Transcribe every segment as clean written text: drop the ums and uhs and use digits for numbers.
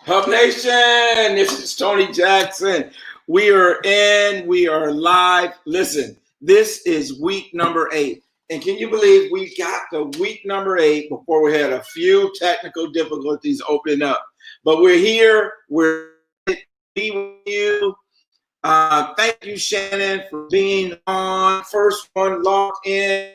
Hub Nation, this is Tony Jackson. We are live. Listen, this is week number 8. And can you believe we got the week number 8 before we had a few technical difficulties opening up? But we're here. We're with you. Thank you, Shannon, for being on. First one logged in.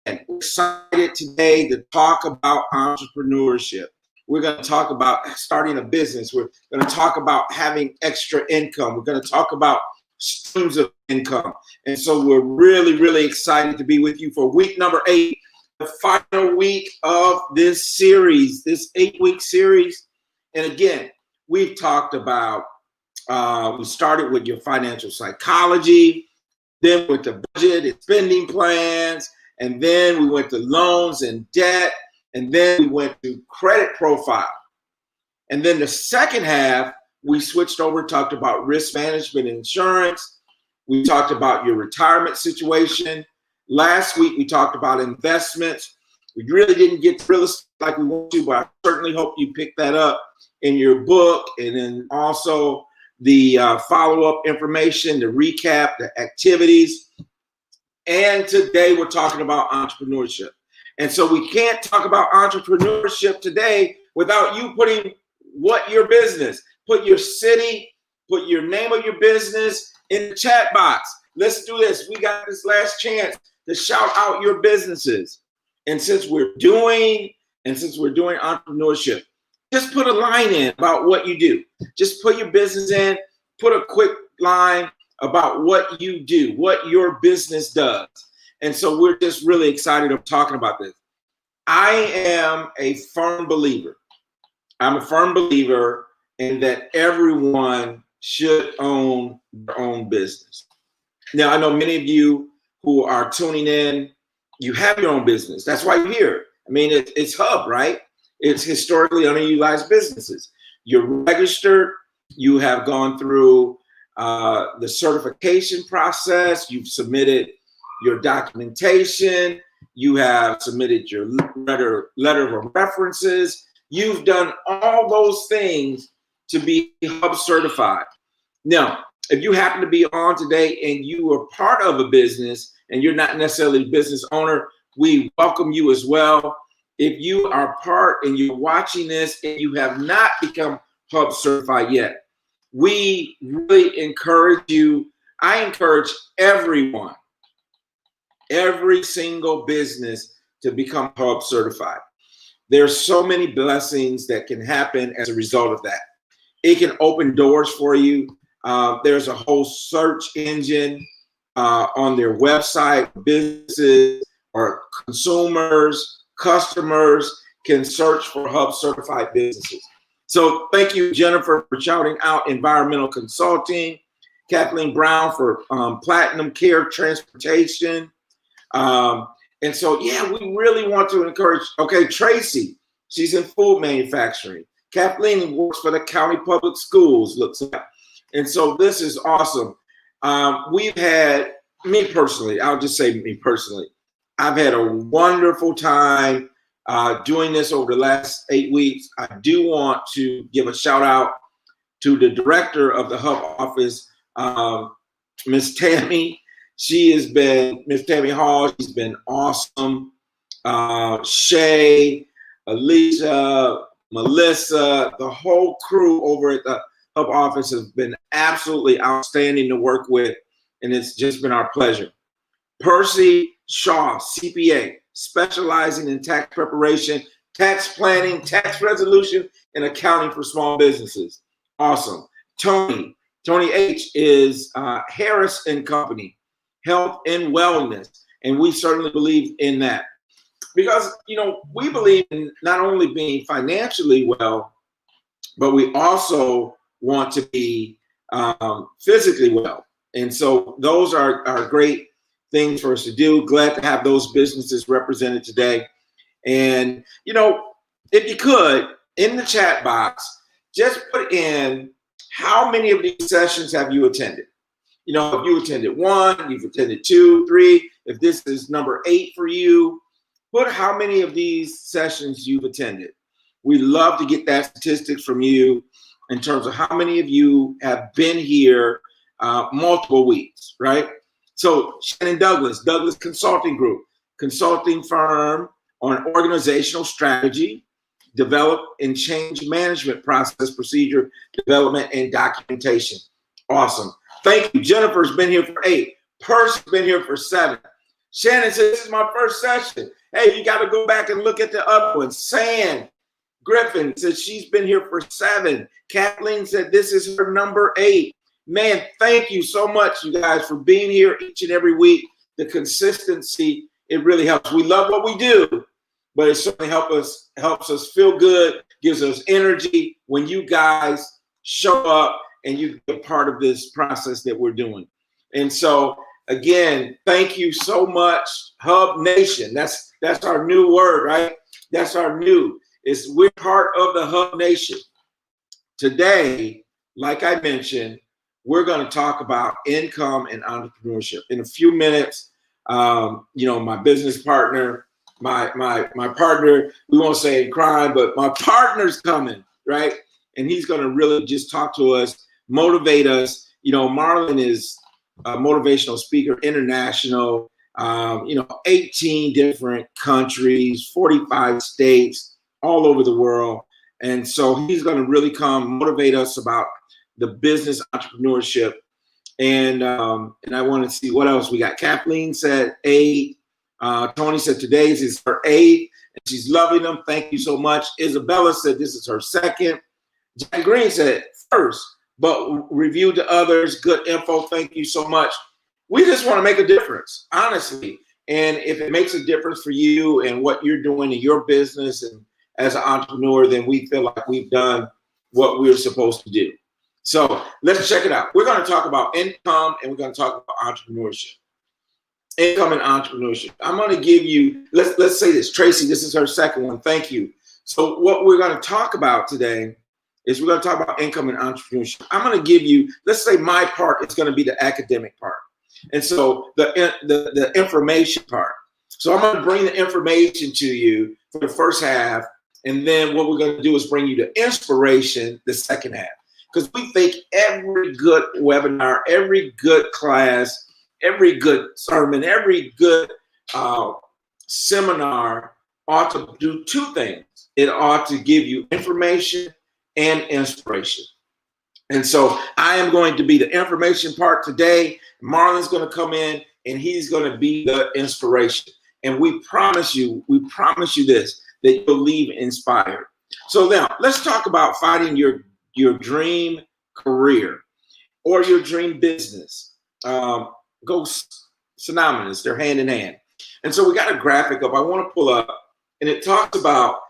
And we're excited today to talk about entrepreneurship. We're going to talk about starting a business. We're going to talk about having extra income. We're going to talk about streams of income. And so we're really, really excited to be with you for week number 8, the final week of this series, this 8-week series. And again, we've talked about, we started with your financial psychology, then with the budget and spending plans, and then we went to loans and debt. And then we went to credit profile. And then the second half, we switched over, talked about risk management and insurance. We talked about your retirement situation. Last week, we talked about investments. We really didn't get to real estate like we want to, but I certainly hope you pick that up in your book. And then also the follow-up information, the recap, the activities. And today, we're talking about entrepreneurship. And so we can't talk about entrepreneurship today without you putting what your business, put your city, put your name of your business in the chat box. Let's do this. We got this last chance to shout out your businesses. And since we're doing entrepreneurship, just put a line in about what you do. Just put your business in, put a quick line about what you do, what your business does. And so we're just really excited of talking about this. I am a firm believer. I'm a firm believer in that everyone should own their own business. Now, I know many of you who are tuning in, you have your own business. That's why you're here. I mean, it's Hub, right? It's historically underutilized businesses. You're registered. You have gone through the certification process. You've submitted your documentation, you have submitted your letter of references, you've done all those things to be Hub certified. Now, if you happen to be on today and you are part of a business and you're not necessarily a business owner, we welcome you as well. If you are part and you're watching this and you have not become Hub certified yet, we really encourage you. I encourage everyone, every single business to become Hub certified. There's so many blessings that can happen as a result of that. It can open doors for you. There's a whole search engine on their website. Businesses or consumers, customers can search for Hub certified businesses. So thank you, Jennifer, for shouting out environmental consulting, Kathleen Brown for Platinum Care Transportation. And so, yeah, we really want to encourage, okay, Tracy, she's in food manufacturing. Kathleen works for the county public schools, looks like. And so this is awesome. We've had, me personally, I'll just say me personally, I've had a wonderful time doing this over the last 8 weeks. I do want to give a shout out to the director of the Hub office, Miss Tammy. Miss Tammy Hall, she's been awesome. Shay, Alicia, Melissa, the whole crew over at the Hub office has been absolutely outstanding to work with, and it's just been our pleasure. Percy Shaw, CPA, specializing in tax preparation, tax planning, tax resolution, and accounting for small businesses. Awesome. Tony H is Harris and Company, health and wellness. And we certainly believe in that because, we believe in not only being financially well, but we also want to be physically well. And so those are great things for us to do. Glad to have those businesses represented today. And, if you could, in the chat box, just put in how many of these sessions have you attended? If you attended 1, you've attended 2, 3, if this is number 8 for you, put how many of these sessions you've attended. We love to get that statistics from you in terms of how many of you have been here multiple weeks, right? So Shannon Douglas Consulting Group, consulting firm on organizational strategy, develop and change management process, procedure, development, and documentation. Awesome. Thank you. Jennifer's been here for 8. Percy's been here for 7. Shannon says, this is my first session. Hey, you got to go back and look at the other ones. Sand Griffin says she's been here for 7. Kathleen said this is her number 8. Man, thank you so much, you guys, for being here each and every week. The consistency, it really helps. We love what we do, but it certainly helps us feel good, gives us energy when you guys show up and you be a part of this process that we're doing. And so, again, thank you so much, Hub Nation. That's our new word, right? That's our new. We're part of the Hub Nation. Today, like I mentioned, we're going to talk about income and entrepreneurship. In a few minutes, my business partner, my partner, we won't say in crime, but my partner's coming, right? And he's going to really just talk to us, motivate us. Marlon is a motivational speaker, international, 18 different countries, 45 states, all over the world. And so he's going to really come motivate us about the business entrepreneurship. And I want to see what else we got. Kathleen said 8. Tony said today's is her 8th, and she's loving them. Thank you so much. Isabella said this is her 2nd. Jack Green said 1st, but review to others. Good info. Thank you so much. We just want to make a difference, honestly. And if it makes a difference for you and what you're doing in your business and as an entrepreneur, then we feel like we've done what we're supposed to do. So let's check it out. We're going to talk about income and we're going to talk about entrepreneurship. Income and entrepreneurship. I'm going to give you, let's say this. Tracy, this is her 2nd one. Thank you. So what we're going to talk about today is we're going to talk about income and entrepreneurship. I'm going to give you, let's say my part is going to be the academic part. And so the information part. So I'm going to bring the information to you for the first half. And then what we're going to do is bring you the inspiration the second half. Because we think every good webinar, every good class, every good sermon, every good seminar ought to do 2 things. It ought to give you information and inspiration. And so I am going to be the information part today. Marlon's going to come in and he's going to be the inspiration. And we promise you this, that you'll leave inspired. So now let's talk about finding your dream career or your dream business. Go synonymous, they're hand in hand. And so we got a graphic up I want to pull up, and it talks about,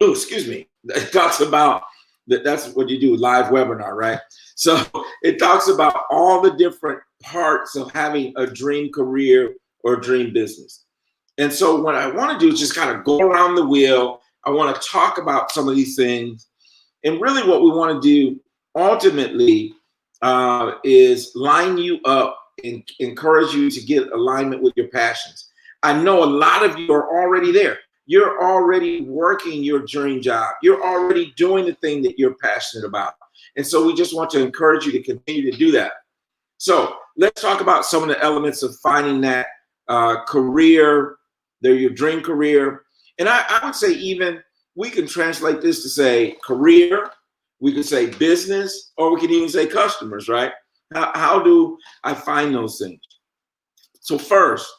it talks about, that's what you do, live webinar, right? So it talks about all the different parts of having a dream career or dream business. And so what I want to do is just kind of go around the wheel. I want to talk about some of these things. And really what we want to do ultimately is line you up and encourage you to get alignment with your passions. I know a lot of you are already there. You're already working your dream job. You're already doing the thing that you're passionate about. And so we just want to encourage you to continue to do that. So let's talk about some of the elements of finding that career, your dream career. And I would say even we can translate this to say career, we could say business, or we could even say customers, right? How do I find those things? So first,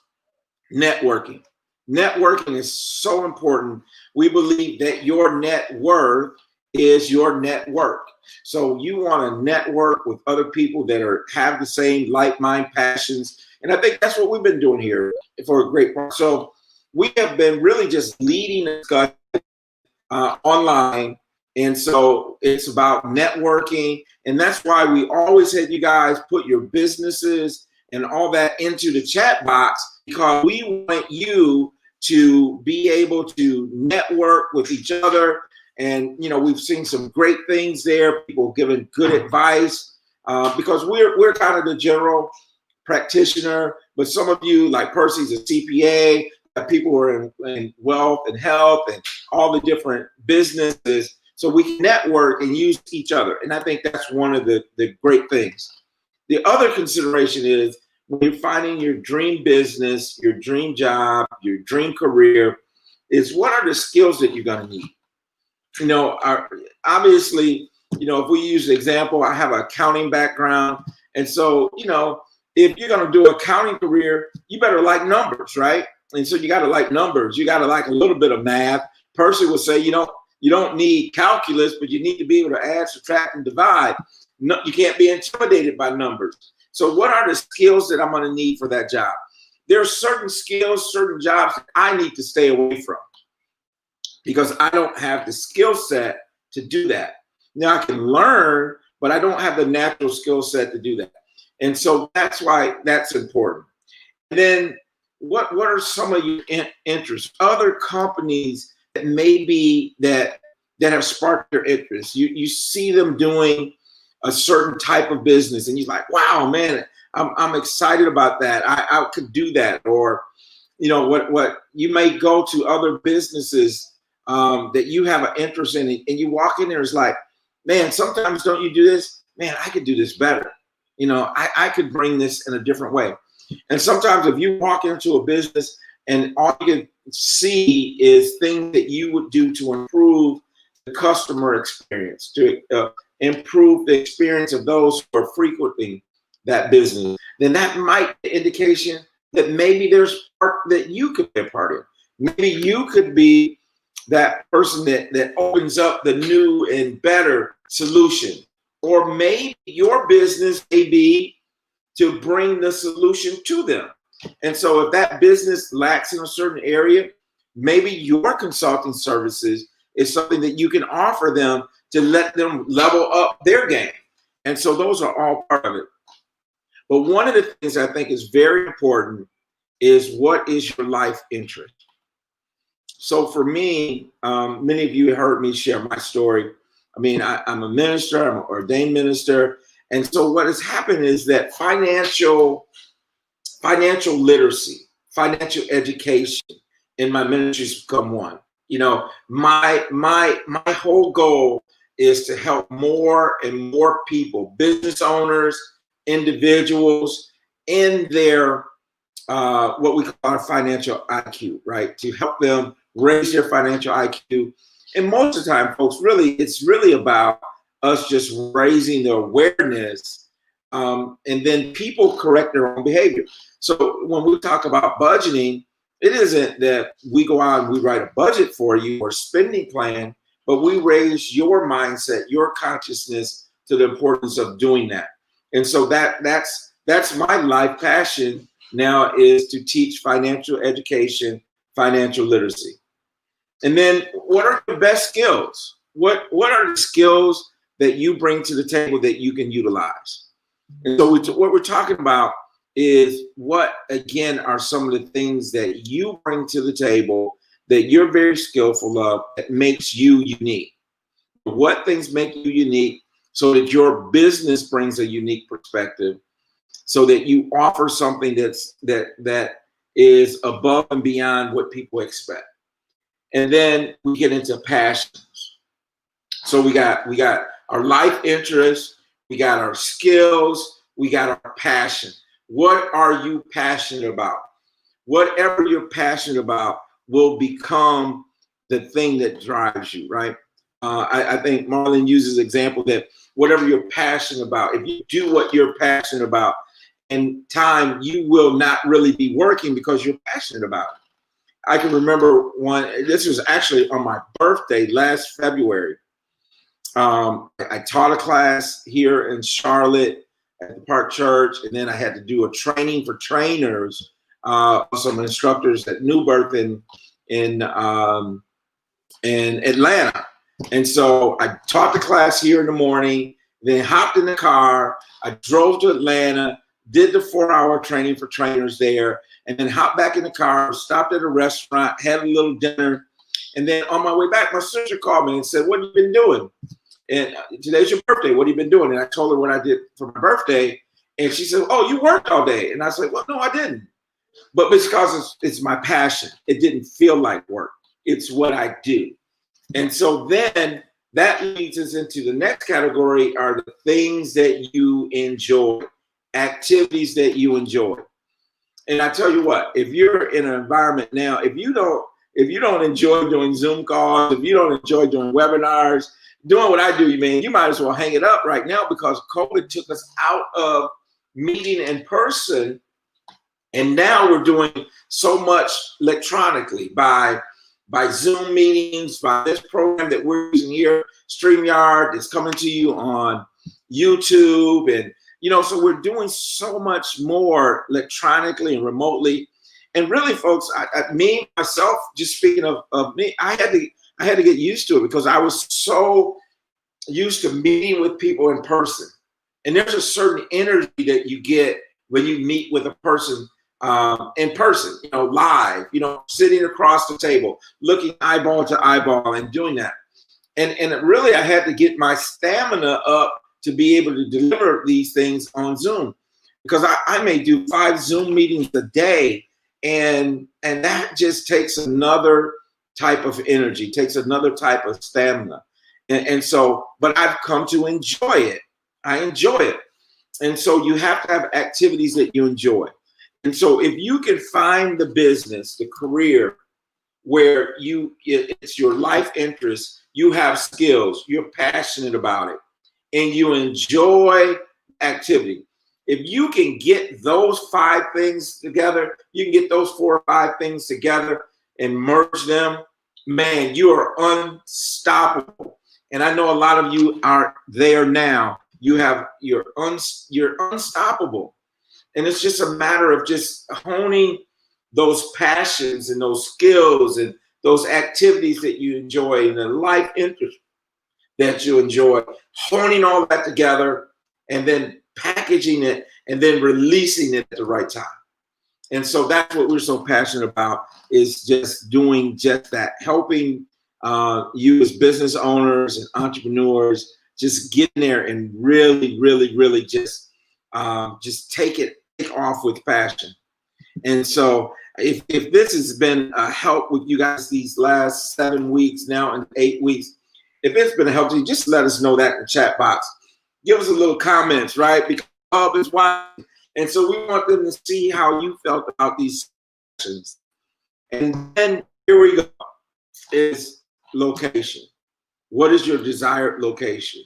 networking. Networking is so important. We believe that your net worth is your network. So you want to network with other people that have the same like-minded passions. And I think that's what we've been doing here for a great part. So we have been really just leading discussion online. And so it's about networking. And that's why we always had you guys put your businesses and all that into the chat box, because we want you to be able to network with each other. And, we've seen some great things there, people giving good advice, because we're kind of the general practitioner, but some of you, like Percy's a CPA, people who are in wealth and health and all the different businesses, so we can network and use each other. And I think that's one of the great things. The other consideration is when you're finding your dream business, your dream job, your dream career, is what are the skills that you're going to need? Obviously, if we use the example, I have an accounting background. And so, if you're going to do an accounting career, you better like numbers, right? And so you got to like numbers. You got to like a little bit of math. Percy would say, you don't need calculus, but you need to be able to add, subtract, and divide. No, you can't be intimidated by numbers. So what are the skills that I'm going to need for that job? There are certain skills, certain jobs that I need to stay away from because I don't have the skill set to do that. Now I can learn, but I don't have the natural skill set to do that. And so that's why that's important. And then what are some of your interests? Other companies that maybe that have sparked your interest. You see them doing a certain type of business and you're like, wow, man, I'm excited about that. I could do that. Or, what you may go to other businesses that you have an interest in and you walk in there, it's like, man, sometimes don't you do this? Man, I could do this better. I could bring this in a different way. And sometimes if you walk into a business and all you can see is things that you would do to improve the customer experience, to improve the experience of those who are frequenting that business, then that might be an indication that maybe there's part that you could be a part of. Maybe you could be that person that opens up the new and better solution. Or maybe your business may be to bring the solution to them. And so if that business lacks in a certain area, maybe your consulting services is something that you can offer them to let them level up their game. And so those are all part of it. But one of the things I think is very important is what is your life interest? So for me, many of you heard me share my story. I mean, I'm a minister, I'm an ordained minister. And so what has happened is that financial literacy, financial education in my ministry has become one. My whole goal is to help more and more people, business owners, individuals in their what we call our financial IQ, right? To help them raise their financial IQ. And most of the time, folks, it's really about us just raising the awareness, and then people correct their own behavior. So when we talk about budgeting, it isn't that we go out and we write a budget for you or spending plan, but we raise your mindset, your consciousness to the importance of doing that. And so that's my life passion now, is to teach financial education, financial literacy. And then what are the best skills? What are the skills that you bring to the table that you can utilize? And so what we're talking about is what, again, are some of the things that you bring to the table that you're very skillful of, that makes you unique. What things make you unique so that your business brings a unique perspective, so that you offer something that is above and beyond what people expect. And then we get into passions. So we got our life interests, we got our skills, we got our passion. What are you passionate about? Whatever you're passionate about will become the thing that drives you, right? I think Marlon uses the example that whatever you're passionate about, if you do what you're passionate about, in time, you will not really be working because you're passionate about it. I can remember this was actually on my birthday last February. I taught a class here in Charlotte at the Park Church, and then I had to do a training for trainers, some instructors at New Birth in Atlanta. And so I taught the class here in the morning, then hopped in the car, I drove to Atlanta, did the 4-hour training for trainers there, and then hopped back in the car, stopped at a restaurant, had a little dinner, and then on my way back, my sister called me and said, "What have you been doing? And today's your birthday. What have you been doing?" And I told her what I did for my birthday, and she said, "Oh, you worked all day." And I said, "Well, no, I didn't." but because it's my passion, it didn't feel like work. It's what I do. And so then that leads us into the next category are the things that you enjoy, activities that you enjoy. And I tell you what, if you're in an environment now, if you don't enjoy doing Zoom calls, if you don't enjoy doing webinars, doing what I do, man, you might as well hang it up right now, because COVID took us out of meeting in person. And now we're doing so much electronically by Zoom meetings, by this program that we're using here, StreamYard, that's coming to you on YouTube. And, so we're doing so much more electronically and remotely. And really, folks, myself, just speaking of me, I had to get used to it, because I was so used to meeting with people in person. And there's a certain energy that you get when you meet with a person in person, live, sitting across the table, looking eyeball to eyeball and doing that. And really, I had to get my stamina up to be able to deliver these things on Zoom, because I may do 5 Zoom meetings a day. And that just takes another type of energy, takes another type of stamina. And so, but I've come to enjoy it. I enjoy it. And so you have to have activities that you enjoy. And so if you can find the business, the career where it's your life interest, you have skills, you're passionate about it, and you enjoy activity. If you can get those 5 things together, you can get those 4 or 5 things together and merge them, man, you are unstoppable. And I know a lot of you are there now. You're unstoppable. And it's just a matter of just honing those passions and those skills and those activities that you enjoy and the life interest that you enjoy, honing all that together and then packaging it and then releasing it at the right time. And so that's what we're so passionate about, is just doing just that, helping you as business owners and entrepreneurs just get in there and really, really, really just take off with passion. And so if this has been a help with you guys these last 7 weeks now and 8 weeks, if it's been a help to you, just let us know that in the chat box. Give us a little comments, right? Because it's why. And so we want them to see how you felt about these sessions. And then here we go, is location. What is your desired location?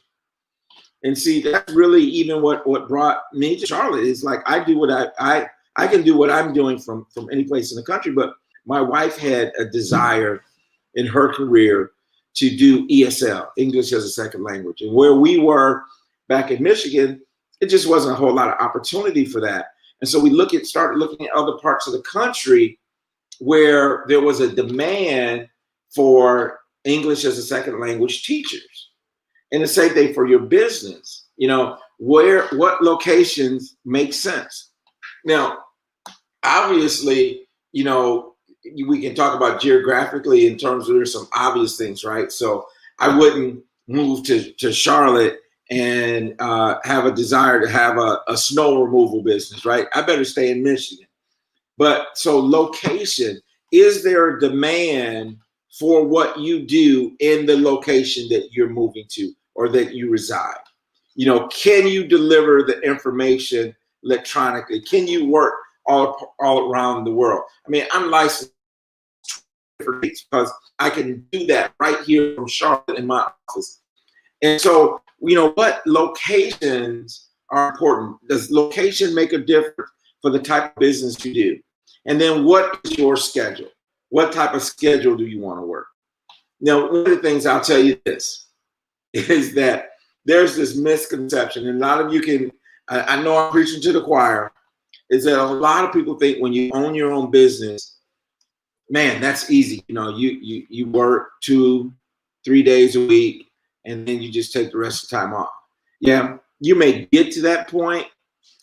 And see, that's really even what brought me to Charlotte. Is like, I do what I can do what I'm doing from any place in the country, but my wife had a desire in her career to do ESL, English as a Second Language. And where we were back in Michigan, it just wasn't a whole lot of opportunity for that. And so we started looking at other parts of the country where there was a demand for English as a Second Language teachers. And the same thing for your business, what locations make sense. Now, obviously, we can talk about geographically in terms of, there's some obvious things, right? So I wouldn't move to Charlotte and have a desire to have a snow removal business, right? I better stay in Michigan. But so location, is there a demand for what you do in the location that you're moving to or that you reside? Can you deliver the information electronically? Can you work all around the world? I mean, I'm licensed because I can do that right here from Charlotte in my office. And so, what locations are important? Does location make a difference for the type of business you do? And then what is your schedule? What type of schedule do you want to work? Now, one of the things I'll tell you this is that there's this misconception, and a lot of you can, I know I'm preaching to the choir, is that a lot of people think when you own your own business, man, that's easy. You work 2-3 days a week, and then you just take the rest of the time off. Yeah, you may get to that point,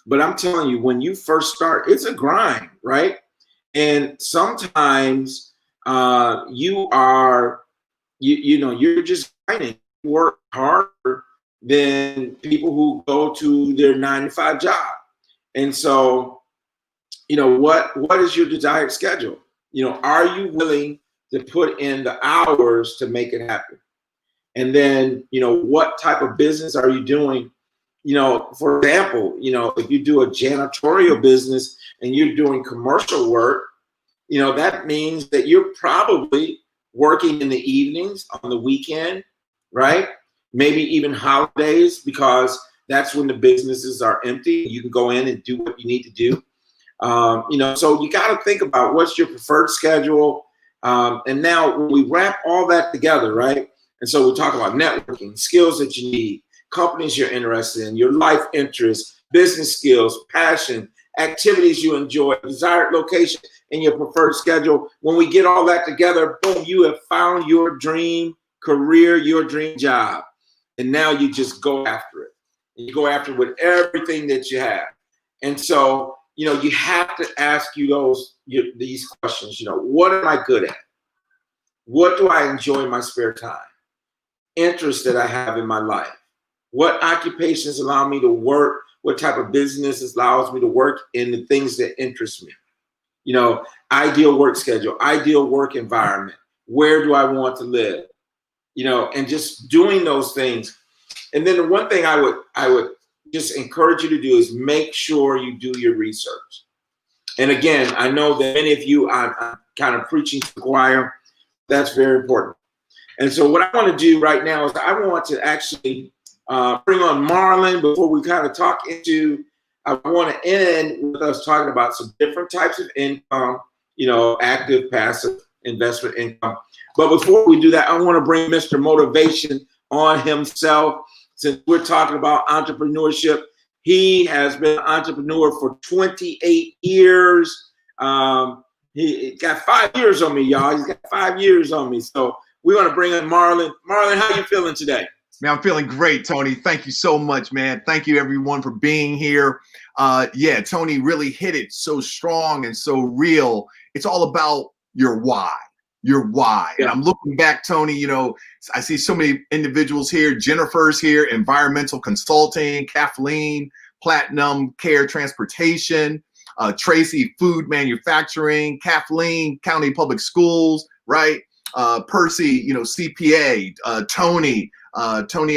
but I'm telling you, when you first start, it's a grind, right? And sometimes you're just grinding. You work harder than people who go to their 9-to-5 job. And so what is your desired schedule? Are you willing to put in the hours to make it happen? And then, what type of business are you doing? For example, if you do a janitorial business and you're doing commercial work, that means that you're probably working in the evenings, on the weekend, right? Maybe even holidays, because that's when the businesses are empty. You can go in and do what you need to do. So you got to think about what's your preferred schedule. And now when we wrap all that together, right? And so we talk about networking, skills that you need, companies you're interested in, your life interests, business skills, passion, activities you enjoy, desired location, and your preferred schedule. When we get all that together, boom, you have found your dream career, your dream job. And now you just go after it. And you go after it with everything that you have. And so, you have to ask these questions. What am I good at? What do I enjoy in my spare time? Interests that I have in my life? What occupations allow me to work? What type of business allows me to work in the things that interest me? Ideal work schedule, ideal work environment. Where do I want to live? And just doing those things. And then the one thing I would just encourage you to do is make sure you do your research. And again, I know that many of you, I'm kind of preaching to the choir. That's very important. And so what I want to do right now is I want to actually bring on Marlon before we kind of talk into, I want to end with us talking about some different types of income, active, passive investment income. But before we do that, I want to bring Mr. Motivation on himself. Since we're talking about entrepreneurship, he has been an entrepreneur for 28 years. He got 5 years on me, y'all. He's got 5 years on me. So we're going to bring in Marlon. Marlon, how you feeling today? Man, I'm feeling great, Tony. Thank you so much, man. Thank you, everyone, for being here. Tony really hit it so strong and so real. It's all about your why. Your why. Yeah. And I'm looking back, Tony, I see so many individuals here. Jennifer's here, environmental consulting, Kathleen, platinum care transportation, Tracy, food manufacturing, Kathleen, county public schools, right? Percy, CPA, Tony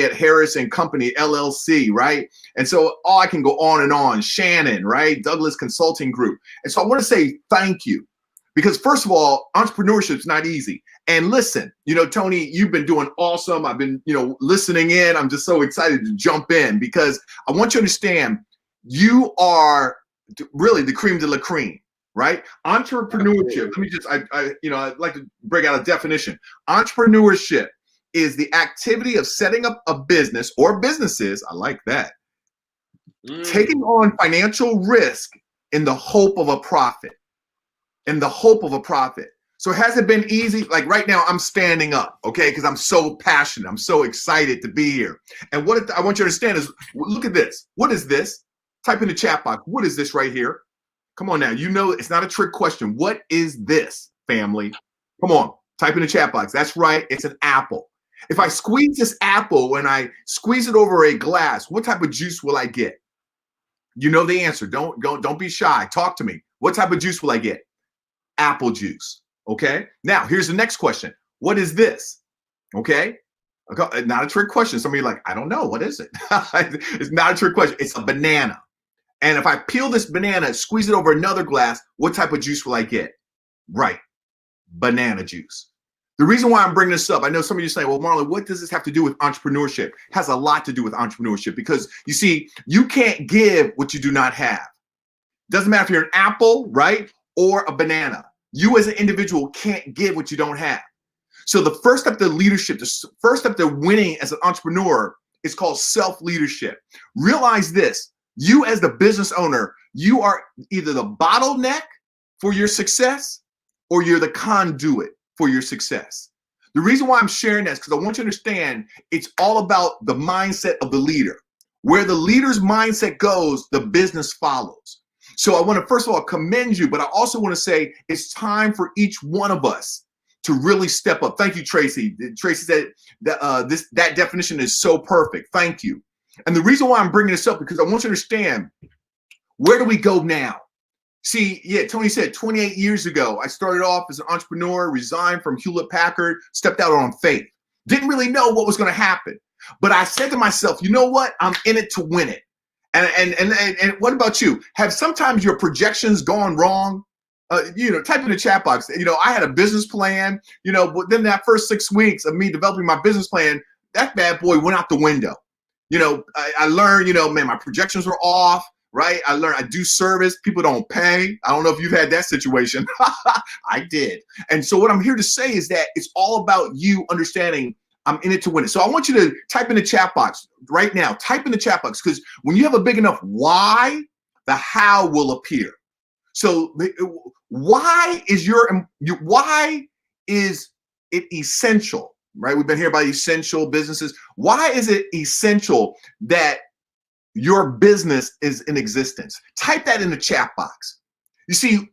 at Harris and Company, LLC, right? And so I can go on and on. Shannon, right? Douglas Consulting Group. And so I want to say thank you. Because first of all, entrepreneurship is not easy. And listen, Tony, you've been doing awesome. I've been, listening in. I'm just so excited to jump in because I want you to understand you are really the cream de la cream, right? Entrepreneurship. Let me just, I'd like to break out a definition. Entrepreneurship is the activity of setting up a business or businesses. I like that. Taking on financial risk in the hope of a profit. So it hasn't been easy. Like right now, I'm standing up, okay? Because I'm so passionate. I'm so excited to be here. And what I want you to understand is, look at this. What is this? Type in the chat box. What is this right here? Come on now. It's not a trick question. What is this, family? Come on. Type in the chat box. That's right. It's an apple. If I squeeze this apple and I squeeze it over a glass, what type of juice will I get? You know the answer. Don't be shy. Talk to me. What type of juice will I get? Apple juice. Okay. Now here's the next question. What is this? Okay. Not a trick question. Somebody like, I don't know. What is it? It's not a trick question. It's a banana. And if I peel this banana, squeeze it over another glass, what type of juice will I get? Right. Banana juice. The reason why I'm bringing this up, I know some of you say, well, Marlon, what does this have to do with entrepreneurship? It has a lot to do with entrepreneurship because you see, you can't give what you do not have. Doesn't matter if you're an apple, right? Or a banana. You as an individual can't give what you don't have. So the first step to leadership, the first step to winning as an entrepreneur is called self-leadership. Realize this, you as the business owner, you are either the bottleneck for your success or you're the conduit for your success. The reason why I'm sharing this is because I want you to understand it's all about the mindset of the leader. Where the leader's mindset goes, the business follows. So I want to, first of all, commend you, but I also want to say it's time for each one of us to really step up. Thank you, Tracy. Tracy said that definition is so perfect. Thank you. And the reason why I'm bringing this up because I want you to understand, where do we go now? See, yeah, Tony said 28 years ago, I started off as an entrepreneur, resigned from Hewlett Packard, stepped out on faith. Didn't really know what was going to happen. But I said to myself, you know what? I'm in it to win it. And what about you? Have sometimes your projections gone wrong? Type in the chat box. I had a business plan, but then that first 6 weeks of me developing my business plan, that bad boy went out the window. I learned, man, my projections were off, right? I learned I do service. People don't pay. I don't know if you've had that situation. I did. And so what I'm here to say is that it's all about you understanding I'm in it to win it. So I want you to type in the chat box right now. Type in the chat box, because when you have a big enough why, the how will appear. So why is it essential, right? We've been here about essential businesses. Why is it essential that your business is in existence? Type that in the chat box. You see,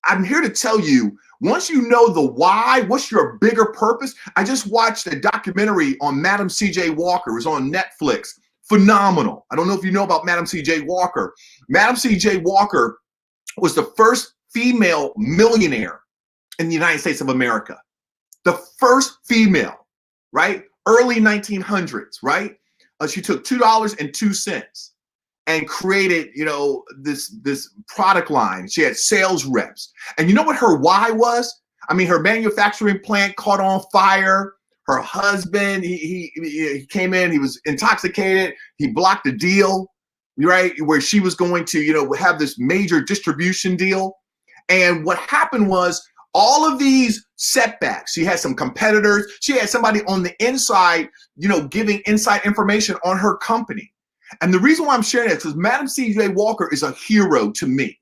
I'm here to tell you, once you know the why, what's your bigger purpose? I just watched a documentary on Madam C.J. Walker. It was on Netflix. Phenomenal. I don't know if you know about Madam C.J. Walker. Madam C.J. Walker was the first female millionaire in the United States of America. The first female, right? Early 1900s, right? She took $2.02 and created, this product line. She had sales reps. And you know what her why was? I mean, her manufacturing plant caught on fire. Her husband, he came in, he was intoxicated. He blocked a deal, right? Where she was going to, have this major distribution deal. And what happened was all of these setbacks, she had some competitors. She had somebody on the inside, giving inside information on her company. And the reason why I'm sharing that is because Madam C.J. Walker is a hero to me.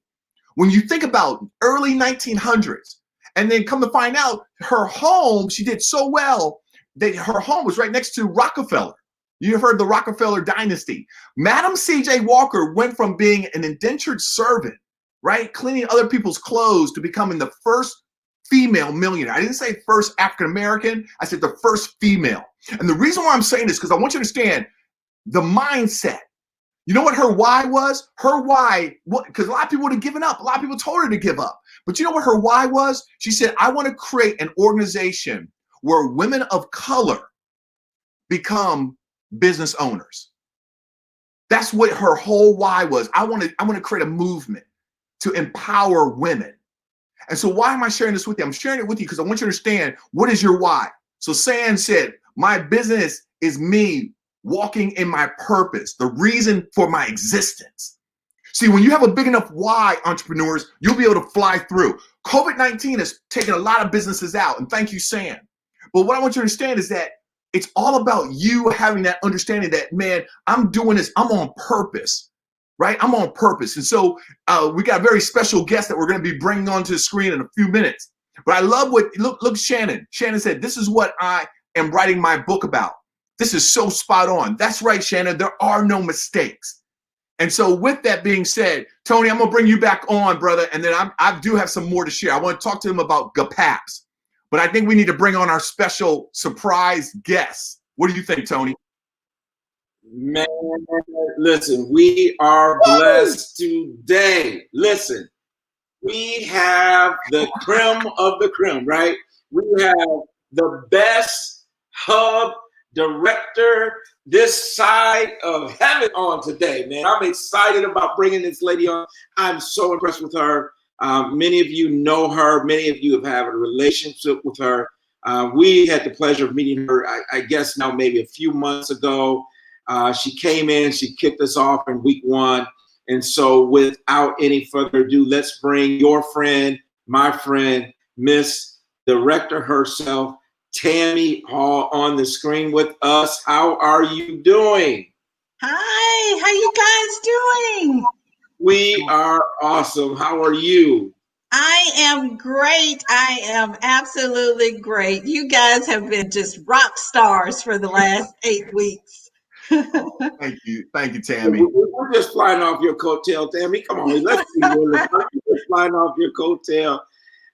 When you think about early 1900s, and then come to find out her home, she did so well that her home was right next to Rockefeller. You've heard the Rockefeller dynasty. Madam C.J. Walker went from being an indentured servant, right, cleaning other people's clothes, to becoming the first female millionaire. I didn't say first African-American. I said the first female. And the reason why I'm saying this, because I want you to understand the mindset. You know what her why was? Her why, because a lot of people would have given up. A lot of people told her to give up. But you know what her why was? She said, I want to create an organization where women of color become business owners. That's what her whole why was. I want to create a movement to empower women. And so why am I sharing this with you? I'm sharing it with you because I want you to understand, what is your why? So Sam said, my business is me walking in my purpose, the reason for my existence. See, when you have a big enough why, entrepreneurs, you'll be able to fly through. COVID-19 has taken a lot of businesses out, and thank you, Sam. But what I want you to understand is that it's all about you having that understanding that, man, I'm doing this, I'm on purpose, right? I'm on purpose. And so we got a very special guest that we're going to be bringing onto the screen in a few minutes. But I love look, Shannon. Shannon said, this is what I am writing my book about. This is so spot on. That's right, Shannon. There are no mistakes. And so with that being said, Tony, I'm going to bring you back on, brother. And then I do have some more to share. I want to talk to them about GAPAPS. But I think we need to bring on our special surprise guest. What do you think, Tony? Man, listen, we are blessed today. Listen, we have the creme of the creme, right? We have the best hub director this side of heaven on today, man. I'm excited about bringing this lady on. I'm so impressed with her. Many of you know her. Many of you have had a relationship with her. We had the pleasure of meeting her, I guess now maybe a few months ago. She came in, she kicked us off in week 1. And so without any further ado, let's bring your friend, my friend, Miss Director herself, Tammy Hall, on the screen with us. How are you doing? Hi, how you guys doing? We are awesome. How are you? I am great. I am absolutely great. You guys have been just rock stars for the last 8 weeks. Thank you, Tammy. We're just flying off your coattail, Tammy. Come on, let's be real. We're just flying off your coattail.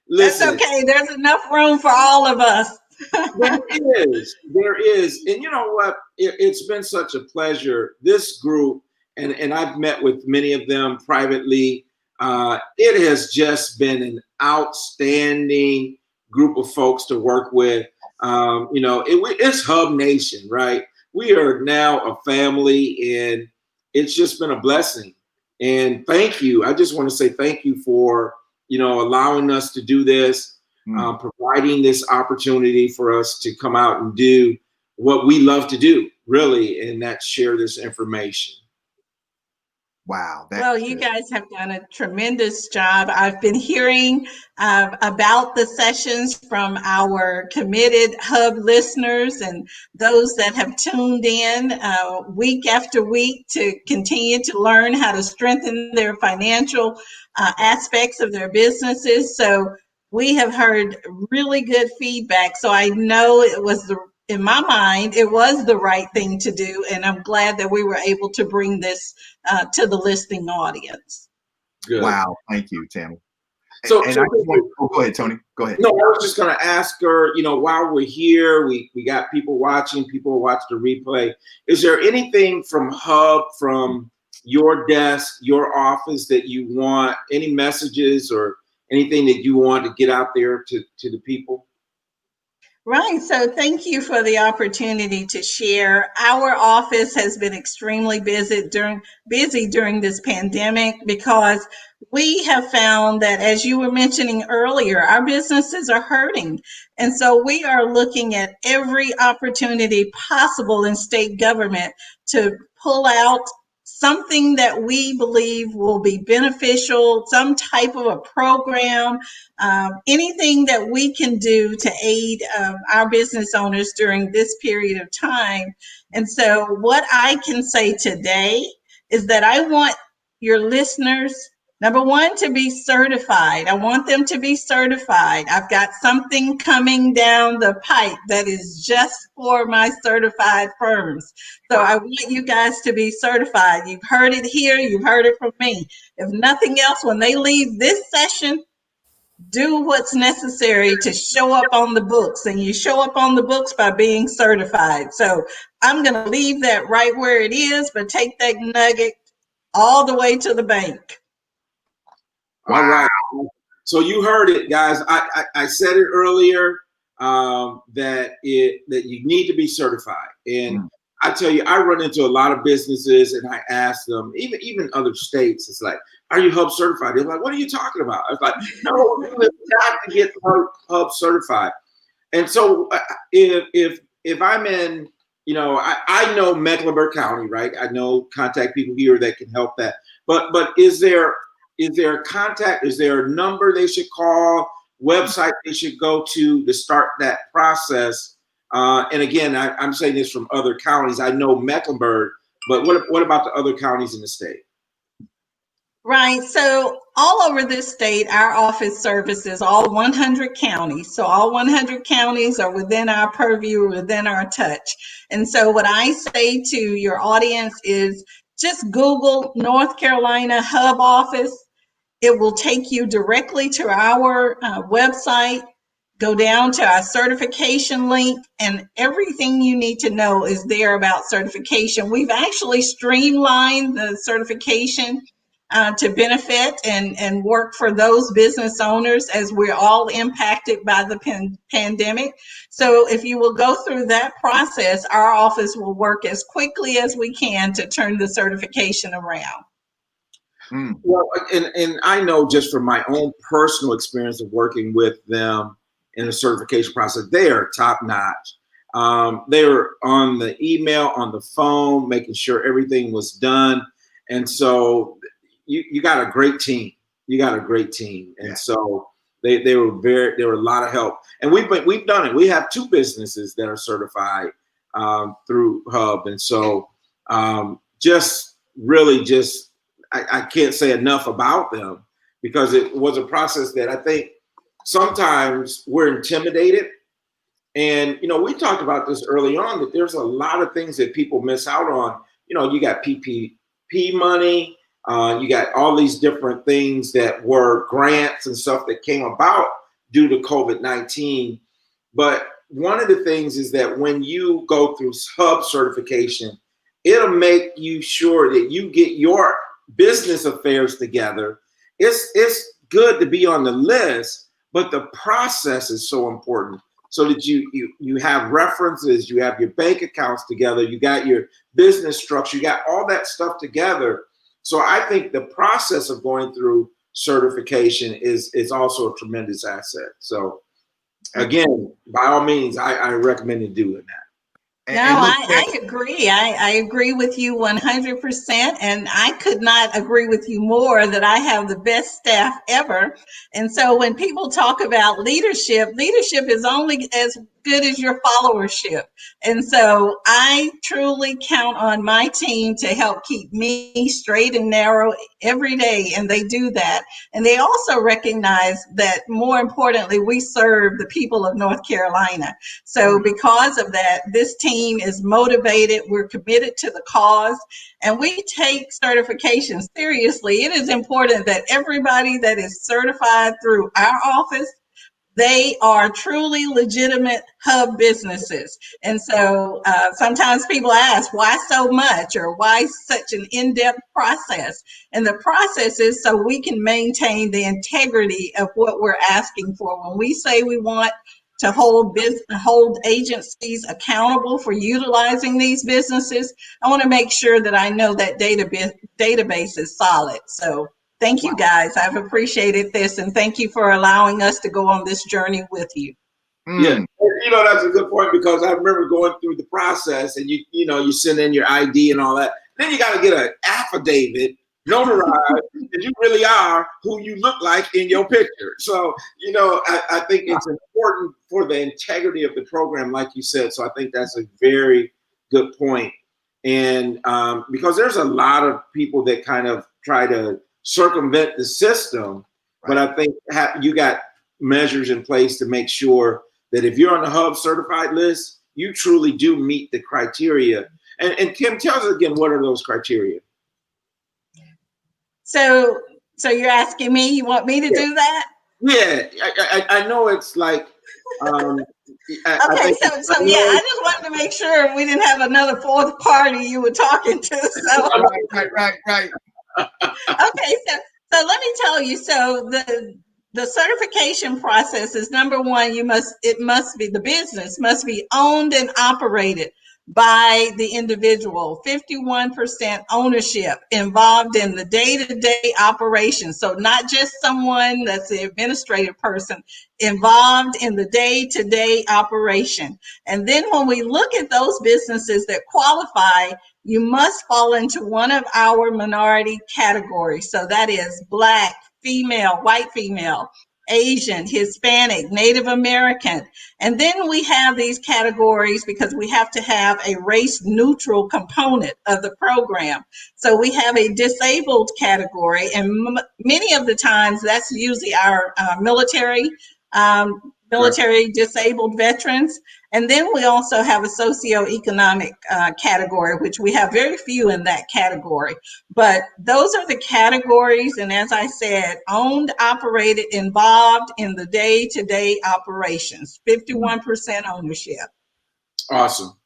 Listen, that's okay. There's enough room for all of us. There is. And you know what? It's been such a pleasure. This group, and I've met with many of them privately. It has just been an outstanding group of folks to work with. It's Hub Nation, right? We are now a family, and it's just been a blessing. And thank you. I just want to say thank you for, allowing us to do this, providing this opportunity for us to come out and do what we love to do, really, and that's share this information. Wow. Well, you guys have done a tremendous job. I've been hearing about the sessions from our committed Hub listeners and those that have tuned in week after week to continue to learn how to strengthen their financial aspects of their businesses. So we have heard really good feedback. So I know in my mind, it was the right thing to do. And I'm glad that we were able to bring this to the listening audience. Good. Wow. Thank you, Tammy. So go ahead, Tony. Go ahead. No, I was just going to ask her, while we're here, we got people watching, people watch the replay. Is there anything from Hub, from your desk, your office that you want, any messages or anything that you want to get out there to the people? Right. So thank you for the opportunity to share. Our office has been extremely busy during this pandemic because we have found that, as you were mentioning earlier, our businesses are hurting. And so we are looking at every opportunity possible in state government to pull out something that we believe will be beneficial, some type of a program, anything that we can do to aid our business owners during this period of time. And so what I can say today is that I want your listeners, number one, to be certified. I want them to be certified. I've got something coming down the pipe that is just for my certified firms. So I want you guys to be certified. You've heard it here. You've heard it from me. If nothing else, when they leave this session, do what's necessary to show up on the books, and you show up on the books by being certified. So I'm going to leave that right where it is, but take that nugget all the way to the bank. Wow. All right. So you heard it, guys. I said it earlier that you need to be certified. And I tell you, I run into a lot of businesses and I ask them, even other states, it's like, are you Hub certified? They're like, what are you talking about? I was like, no, you have to get Hub certified. And so if I'm in, I know Mecklenburg County, right? I know contact people here that can help that. But is there a contact? Is there a number they should call, website they should go to start that process? And again, I'm saying this from other counties. I know Mecklenburg, but what about the other counties in the state? Right. So all over this state, our office services all 100 counties. So all 100 counties are within our purview, within our touch. And so what I say to your audience is just Google North Carolina Hub office. It will take you directly to our website. Go down to our certification link, and everything you need to know is there about certification. We've actually streamlined the certification to benefit and work for those business owners as we're all impacted by the pandemic. So if you will go through that process, our office will work as quickly as we can to turn the certification around. Well, and I know just from my own personal experience of working with them in the certification process, they are top notch. They were on the email, on the phone, making sure everything was done. And so you got a great team. You got a great team. And so they were a lot of help. And we've done it. We have 2 businesses that are certified through Hub. And so I can't say enough about them, because it was a process that I think sometimes we're intimidated. And, we talked about this early on, that there's a lot of things that people miss out on. You got PPP money, you got all these different things that were grants and stuff that came about due to COVID-19. But one of the things is that when you go through Hub certification, it'll make you sure that you get your business affairs together it's good to be on the list, but the process is so important. So that you have references, you have your bank accounts together, you got your business structure, you got all that stuff together. So I think the process of going through certification is also a tremendous asset. So again, by all means, I recommend doing that. No, And look, I agree. I agree with you 100%. And I could not agree with you more that I have the best staff ever. And so when people talk about leadership, leadership is only as good as your followership. And so I truly count on my team to help keep me straight and narrow every day. And they do that. And they also recognize that more importantly, we serve the people of North Carolina. So because of that, this team is motivated. We're committed to the cause, and we take certification seriously. It is important that everybody that is certified through our office, they are truly legitimate hub businesses. And so sometimes people ask, why so much, or why such an in-depth process? And the process is so we can maintain the integrity of what we're asking for. When we say we want to hold agencies accountable for utilizing these businesses, I want to make sure that I know that database is solid. So thank you guys. I've appreciated this, and thank you for allowing us to go on this journey with you. Yeah, that's a good point, because I remember going through the process, and you send in your ID and all that. Then you got to get an affidavit notarized that you really are who you look like in your picture. So I think it's important for the integrity of the program, like you said. So I think that's a very good point. And because there's a lot of people that kind of try to circumvent the system, but I think you got measures in place to make sure that if you're on the Hub certified list, you truly do meet the criteria. And Kim, tell us again, what are those criteria? So you're asking me, you want me to do that? Yeah, I know it's like. Okay, I just wanted to make sure we didn't have another fourth party you were talking to. So right. Okay, so let me tell you. So the certification process is, number one, the business must be owned and operated by the individual. 51% ownership involved in the day-to-day operations. So not just someone that's the administrative person, involved in the day-to-day operation. And then when we look at those businesses that qualify, you must fall into one of our minority categories. So that is Black, female, white female, Asian, Hispanic, Native American. And then we have these categories because we have to have a race neutral component of the program. So we have a disabled category, and many of the times that's usually our military disabled veterans. And then we also have a socioeconomic category, which we have very few in that category. But those are the categories. And as I said, owned, operated, involved in the day-to-day operations, 51% ownership. Awesome.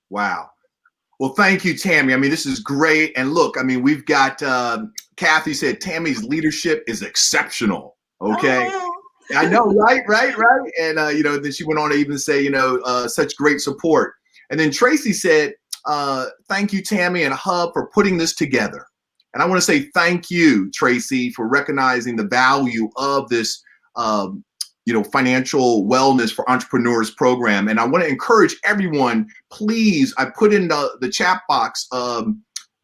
Wow. Well, thank you, Tammy. I mean, this is great. And look, I mean, we've got Kathy said Tammy's leadership is exceptional. Okay. Oh. I know, right. And, then she went on to even say, such great support. And then Tracy said, thank you, Tammy and Hub, for putting this together. And I want to say thank you, Tracy, for recognizing the value of this, financial wellness for entrepreneurs program. And I want to encourage everyone, please, I put in the chat box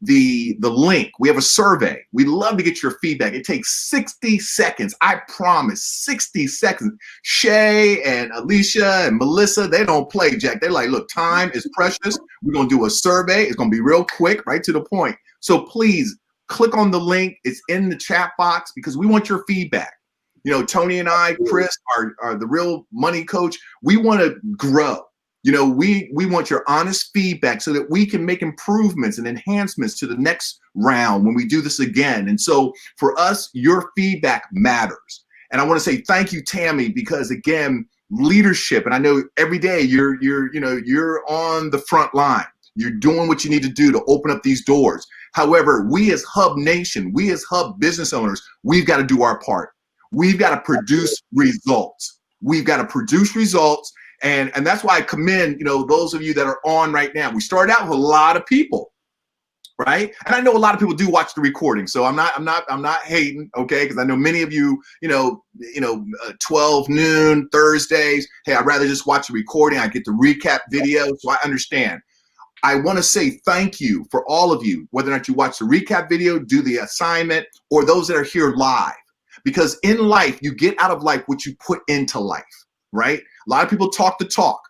the link. We have a survey. We'd love to get your feedback. It takes 60 seconds. I promise, 60 seconds. Shay and Alicia and Melissa, they don't play, Jack. They're like, look, time is precious. We're going to do a survey. It's going to be real quick, right to the point. So please click on the link. It's in the chat box because we want your feedback. Tony and I, Chris, are the real money coach. We want to grow. We want your honest feedback so that we can make improvements and enhancements to the next round when we do this again. And so for us, your feedback matters. And I want to say thank you, Tammy, because again, leadership, and I know every day you're on the front line. You're doing what you need to do to open up these doors. However, we as Hub Nation, we as Hub business owners, we've got to do our part. We've got to produce results. We've got to produce results. And that's why I commend, those of you that are on right now. We started out with a lot of people, right? And I know a lot of people do watch the recording, so I'm not hating, okay? Because I know many of you, 12 noon Thursdays. Hey, I'd rather just watch the recording. I get the recap video, so I understand. I want to say thank you for all of you, whether or not you watch the recap video, do the assignment, or those that are here live. Because in life, you get out of life what you put into life, right? A lot of people talk the talk,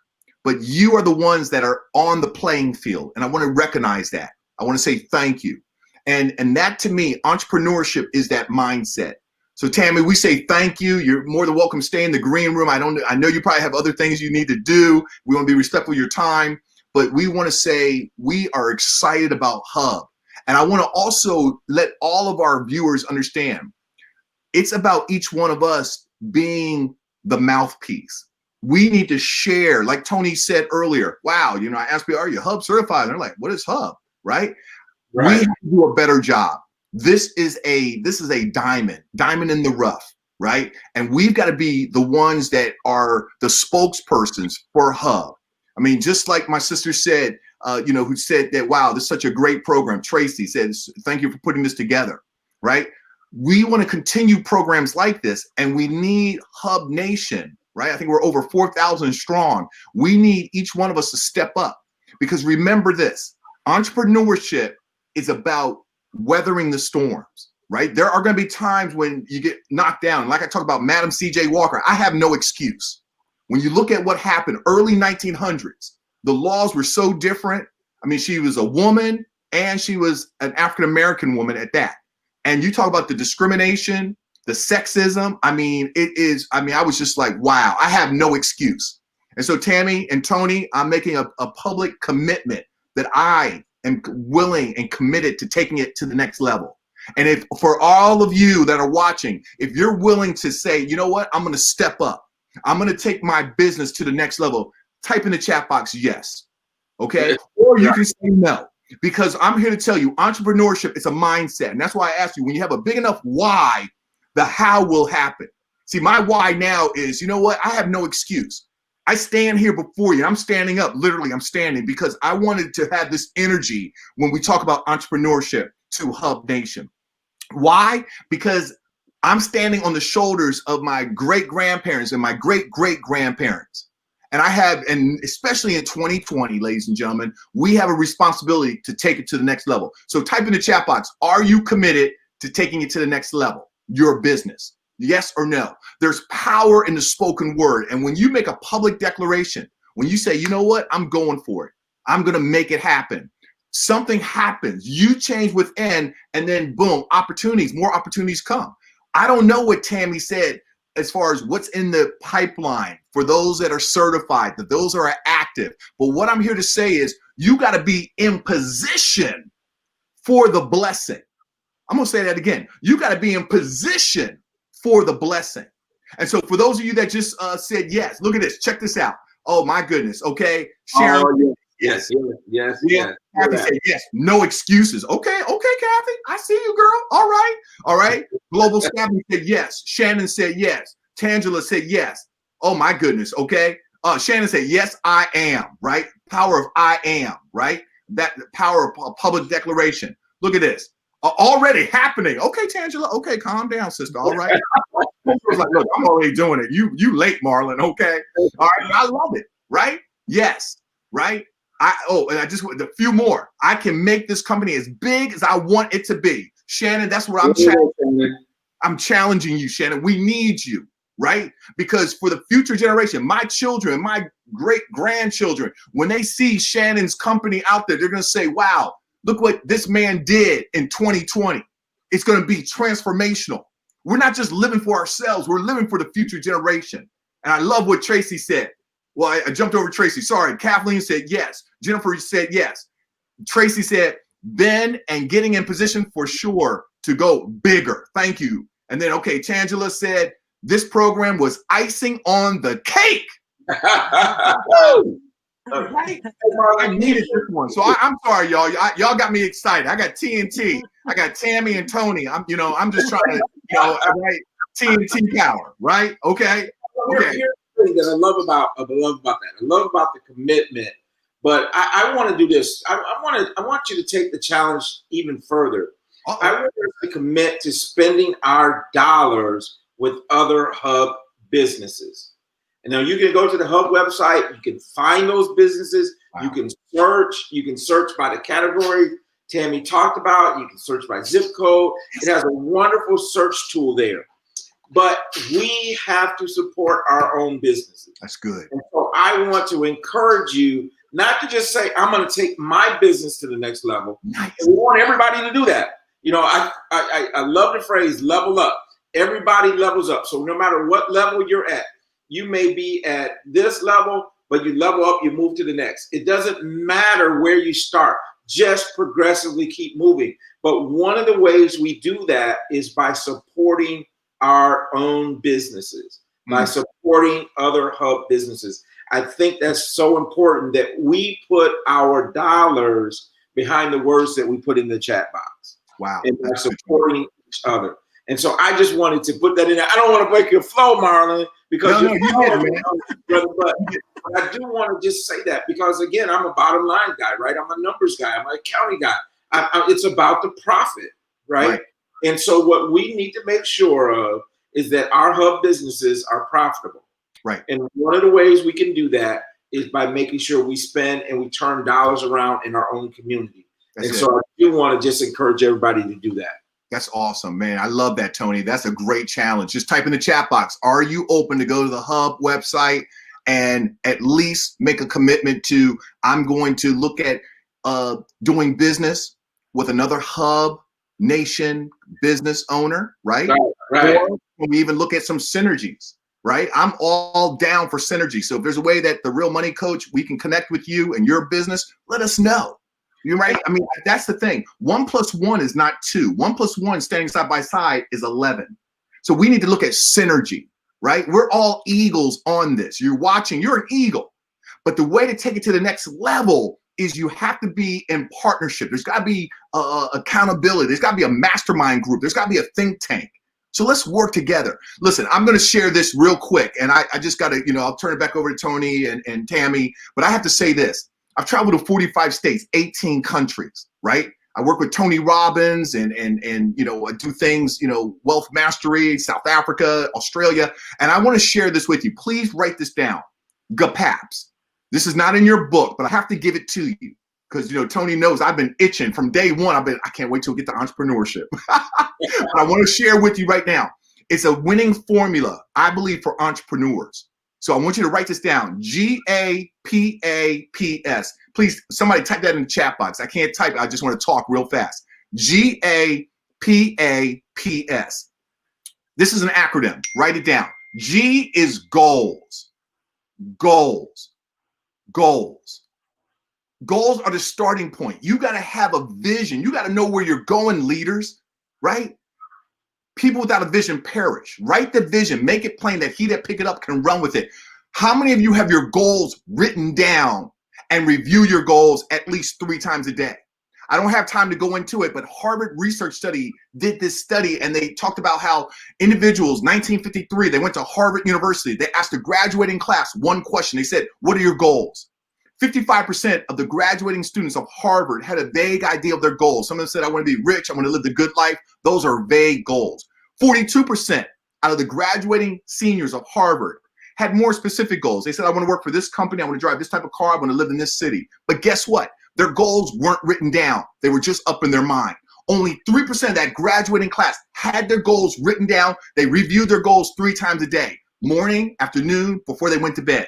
but you are the ones that are on the playing field. And I want to recognize that. I want to say thank you. And that to me, entrepreneurship is that mindset. So Tammy, we say thank you. You're more than welcome to stay in the green room. I know you probably have other things you need to do. We want to be respectful of your time, but we want to say we are excited about Hub. And I want to also let all of our viewers understand it's about each one of us being the mouthpiece. We need to share, like Tony said earlier. Wow, I asked people, are you Hub certified? And they're like, what is Hub? Right? We have to do a better job. This is a diamond in the rough, right? And we've got to be the ones that are the spokespersons for Hub. I mean, just like my sister said, who said that, wow, this is such a great program. Tracy says, thank you for putting this together, right? We want to continue programs like this, and we need Hub Nation, right? I think we're over 4,000 strong. We need each one of us to step up, because remember this, entrepreneurship is about weathering the storms, right? There are going to be times when you get knocked down. Like I talk about Madam C.J. Walker, I have no excuse. When you look at what happened early 1900s, the laws were so different. I mean, she was a woman and she was an African-American woman at that. And you talk about the discrimination, the sexism. I was just like, wow, I have no excuse. And so Tammy and Tony, I'm making a public commitment that I am willing and committed to taking it to the next level. And if for all of you that are watching, if you're willing to say, you know what, I'm going to step up. I'm going to take my business to the next level. Type in the chat box, yes. Okay. Or you can say no, because I'm here to tell you entrepreneurship is a mindset. And that's why I asked you, when you have a big enough why, the how will happen. See, my why now is, you know what? I have no excuse. I stand here before you. I'm standing up. Literally, I'm standing because I wanted to have this energy when we talk about entrepreneurship to Hub Nation. Why? Because I'm standing on the shoulders of my great-grandparents and my great-great-grandparents. And and especially in 2020, ladies and gentlemen, we have a responsibility to take it to the next level. So type in the chat box, are you committed to taking it to the next level? Your business. Yes or no? There's power in the spoken word. And when you make a public declaration, when you say, you know what, I'm going for it. I'm going to make it happen. Something happens. You change within, and then boom, more opportunities come. I don't know what Tammy said as far as what's in the pipeline for those that are certified, that those are active. But what I'm here to say is you got to be in position for the blessing. I'm going to say that again. You got to be in position for the blessing. And so for those of you that just said yes, look at this. Check this out. Oh, my goodness. Okay. Sharon. Oh, yes. Kathy said yes. No excuses. Okay, Kathy. I see you, girl. All right. Global Staffing said yes. Shannon said yes. Tangela said yes. Oh, my goodness. Okay. Shannon said, yes, I am. Right. Power of I am. Right. That power of public declaration. Look at this. Already happening. Okay, Tangela. Okay, calm down, sister. All right. I was like, look, I'm already doing it. You late, Marlon. Okay. All right. I love it. Right. Yes. Right. And I just want a few more. I can make this company as big as I want it to be. Shannon, that's what I'm challenging. I'm challenging you, Shannon. We need you, right? Because for the future generation, my children, my great grandchildren, when they see Shannon's company out there, they're going to say, wow, look what this man did in 2020. It's going to be transformational. We're not just living for ourselves. We're living for the future generation. And I love what Tracy said. Well, I jumped over Tracy. Sorry. Kathleen said yes. Jennifer said yes. Tracy said, then and getting in position for sure to go bigger. Thank you. And then, okay, Tangela said, this program was icing on the cake. Woo! Right? Hey, Marlon, I needed this one. So I'm sorry, y'all. Y'all got me excited. I got TNT. I got Tammy and Tony. I'm just trying to, right? TNT power, right? Okay. Okay. Here's the thing that I love about that. I love about the commitment, but I want to do this. I want you to take the challenge even further. I want us to commit to spending our dollars with other hub businesses. And now you can go to the hub website. You can find those businesses. Wow. You can search. You can search by the category Tammy talked about. You can search by zip code. It has a wonderful search tool there. But we have to support our own businesses. That's good. And so I want to encourage you not to just say, I'm going to take my business to the next level. Nice. We want everybody to do that. I love the phrase level up. Everybody levels up. So no matter what level you're at, you may be at this level, but you level up, you move to the next. It doesn't matter where you start. Just progressively keep moving. But one of the ways we do that is by supporting our own businesses, by supporting other hub businesses. I think that's so important that we put our dollars behind the words that we put in the chat box. Wow. And by supporting each other. And so I just wanted to put that in there. I don't want to break your flow, Marlon, because you did, man. But I do want to just say that because, again, I'm a bottom line guy, right? I'm a numbers guy. I'm an accounting guy. It's about the profit, right? And so what we need to make sure of is that our hub businesses are profitable. Right. And one of the ways we can do that is by making sure we spend and we turn dollars around in our own community. So I do want to just encourage everybody to do that. That's awesome, man. I love that, Tony. That's a great challenge. Just type in the chat box. Are you open to go to the hub website and at least make a commitment to, I'm going to look at doing business with another hub nation business owner, right? Right. Or we even look at some synergies, right? I'm all down for synergy. So if there's a way that the Real Money Coach, we can connect with you and your business, let us know. You're right. I mean, that's the thing. 1 + 1 is not 2. 1 + 1 standing side by side is 11. So we need to look at synergy, right? We're all eagles on this. You're watching, you're an eagle. But the way to take it to the next level is you have to be in partnership. There's got to be accountability. There's got to be a mastermind group. There's got to be a think tank. So let's work together. Listen, I'm going to share this real quick. And I just got to, I'll turn it back over to Tony and Tammy. But I have to say this. I've traveled to 45 states, 18 countries, right? I work with Tony Robbins and I do things, wealth mastery, South Africa, Australia. And I want to share this with you. Please write this down. GAPAPS. This is not in your book, but I have to give it to you because, Tony knows I've been itching from day one. I can't wait till we get to entrepreneurship. But I want to share with you right now. It's a winning formula, I believe, for entrepreneurs. So I want you to write this down, GAPAPS. Please, somebody type that in the chat box. I can't type it. I just want to talk real fast. GAPAPS. This is an acronym. Write it down. G is goals. Goals. Goals. Goals are the starting point. You got to have a vision. You got to know where you're going, leaders, right? People without a vision perish. Write the vision. Make it plain that he that pick it up can run with it. How many of you have your goals written down and review your goals at least 3 times a day? I don't have time to go into it, but Harvard Research Study did this study and they talked about how individuals, 1953, they went to Harvard University. They asked the graduating class one question. They said, what are your goals? 55% of the graduating students of Harvard had a vague idea of their goals. Some of them said, I want to be rich. I want to live the good life. Those are vague goals. 42% out of the graduating seniors of Harvard had more specific goals. They said, I want to work for this company. I want to drive this type of car. I want to live in this city. But guess what? Their goals weren't written down. They were just up in their mind. Only 3% of that graduating class had their goals written down. They reviewed their goals 3 times a day, morning, afternoon, before they went to bed.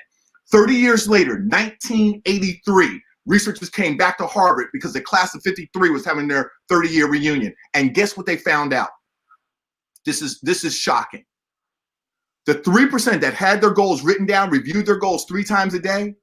30 years later, 1983, researchers came back to Harvard because the class of 53 was having their 30-year reunion. And guess what they found out? This is shocking. The 3% that had their goals written down, reviewed their goals 3 times a day,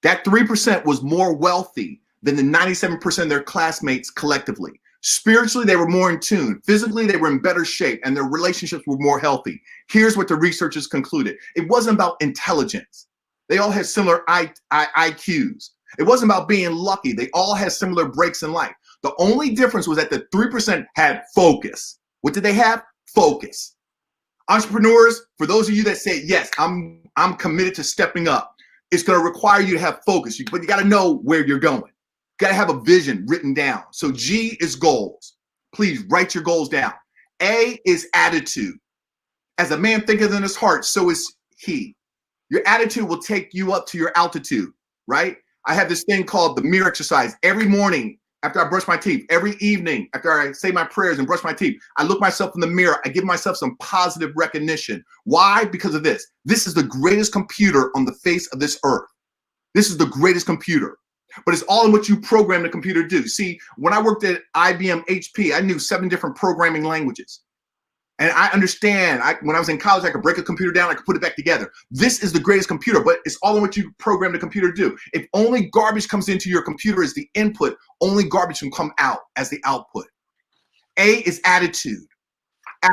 that 3% was more wealthy than the 97% of their classmates collectively. Spiritually, they were more in tune. Physically, they were in better shape and their relationships were more healthy. Here's what the researchers concluded. It wasn't about intelligence. They all had similar IQs. It wasn't about being lucky. They all had similar breaks in life. The only difference was that the 3% had focus. What did they have? Focus. Entrepreneurs, for those of you that say, yes, I'm committed to stepping up, it's going to require you to have focus, but you got to know where you're going. You got to have a vision written down. So G is goals. Please write your goals down. A is attitude. As a man thinketh in his heart, so is he. Your attitude will take you up to your altitude, right? I have this thing called the mirror exercise. Every morning after I brush my teeth, every evening after I say my prayers and brush my teeth, I look myself in the mirror. I give myself some positive recognition. Why? Because of this. This is the greatest computer on the face of this earth. This is the greatest computer. But it's all in what you program the computer to do. See, when I worked at IBM HP, I knew 7 different programming languages. And I understand, when I was in college, I could break a computer down, I could put it back together. This is the greatest computer, but it's all in what you program the computer to do. If only garbage comes into your computer as the input, only garbage can come out as the output. A is attitude.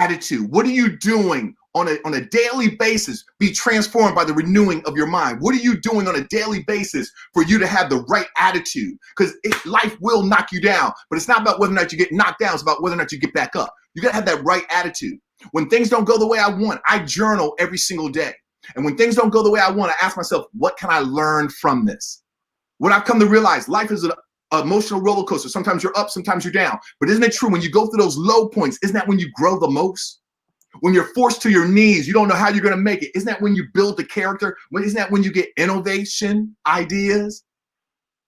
Attitude. What are you doing on a daily basis? Be transformed by the renewing of your mind. What are you doing on a daily basis for you to have the right attitude? Because life will knock you down, but it's not about whether or not you get knocked down. It's about whether or not you get back up. You got to have that right attitude. When things don't go the way I want, I journal every single day. And when things don't go the way I want, I ask myself, what can I learn from this? What I've come to realize, life is an emotional roller coaster. Sometimes you're up, sometimes you're down. But isn't it true when you go through those low points, isn't that when you grow the most? When you're forced to your knees, you don't know how you're going to make it. Isn't that when you build the character? Isn't that when you get innovation, ideas?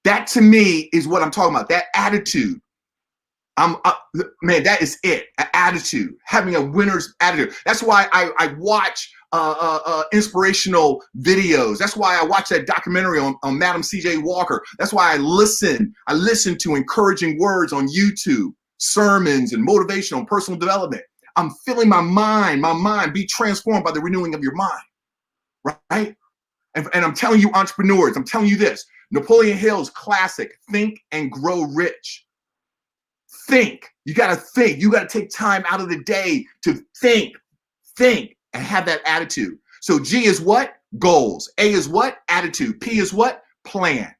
That to me is what I'm talking about, that attitude. Man, that is it. An attitude, having a winner's attitude. That's why I watch inspirational videos. That's why I watch that documentary on Madam C.J. Walker. That's why I listen to encouraging words on YouTube, sermons and motivational personal development. I'm filling my mind be transformed by the renewing of your mind, right? And I'm telling you, entrepreneurs, I'm telling you this, Napoleon Hill's classic, Think and Grow Rich. Think. You got to think. You got to take time out of the day to think, and have that attitude. So G is what? Goals. A is what? Attitude. P is what? Plan.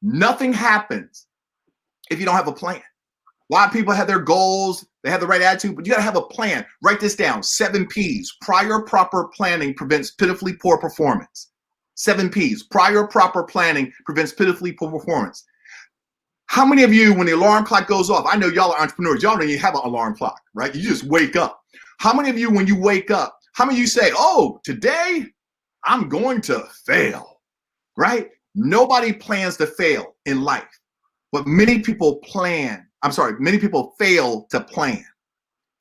Nothing happens if you don't have a plan. A lot of people have their goals, they have the right attitude, but you got to have a plan. Write this down. 7 P's. Prior proper planning prevents pitifully poor performance. 7 P's. Prior proper planning prevents pitifully poor performance. How many of you, when the alarm clock goes off, I know y'all are entrepreneurs, y'all don't even have an alarm clock, right? You just wake up. How many of you, when you wake up, how many of you say, oh, today I'm going to fail, right? Nobody plans to fail in life, but many people fail to plan.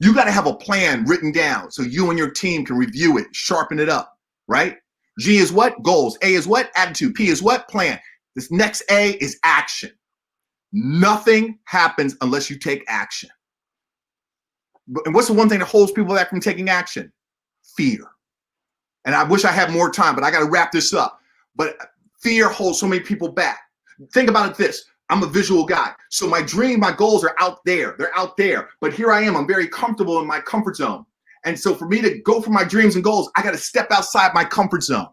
You got to have a plan written down so you and your team can review it, sharpen it up, right? G is what? Goals. A is what? Attitude. P is what? Plan. This next A is action. Nothing happens unless you take action. And what's the one thing that holds people back from taking action? Fear. And I wish I had more time, but I got to wrap this up. But fear holds so many people back. Think about it this. I'm a visual guy. So my goals are out there. They're out there. But here I am. I'm very comfortable in my comfort zone. And so for me to go for my dreams and goals, I got to step outside my comfort zone.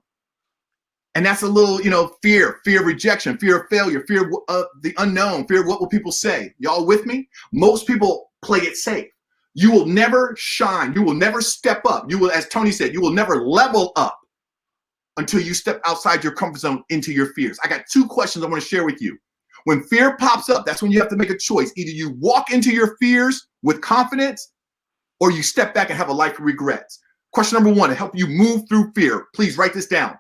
And that's a little, fear of rejection, fear of failure, fear of the unknown, fear of what will people say. Y'all with me? Most people play it safe. You will never shine. You will never step up. You will, as Tony said, you will never level up until you step outside your comfort zone into your fears. I got 2 questions I want to share with you. When fear pops up, that's when you have to make a choice. Either you walk into your fears with confidence or you step back and have a life of regrets. Question number 1, to help you move through fear, please write this down.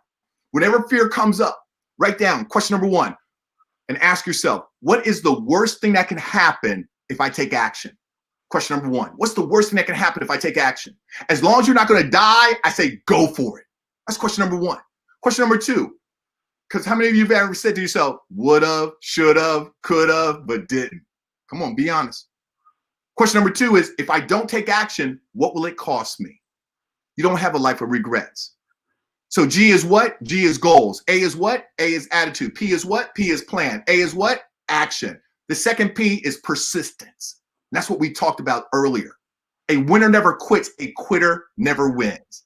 Whenever fear comes up, write down question number 1 and ask yourself, what is the worst thing that can happen if I take action? Question number 1, what's the worst thing that can happen if I take action? As long as you're not going to die, I say go for it. That's question number 1. Question number 2, because how many of you have ever said to yourself, would have, should have, could have, but didn't? Come on, be honest. Question number 2 is, if I don't take action, what will it cost me? You don't have a life of regrets. So G is what? G is goals. A is what? A is attitude. P is what? P is plan. A is what? Action. The second P is persistence. And that's what we talked about earlier. A winner never quits. A quitter never wins.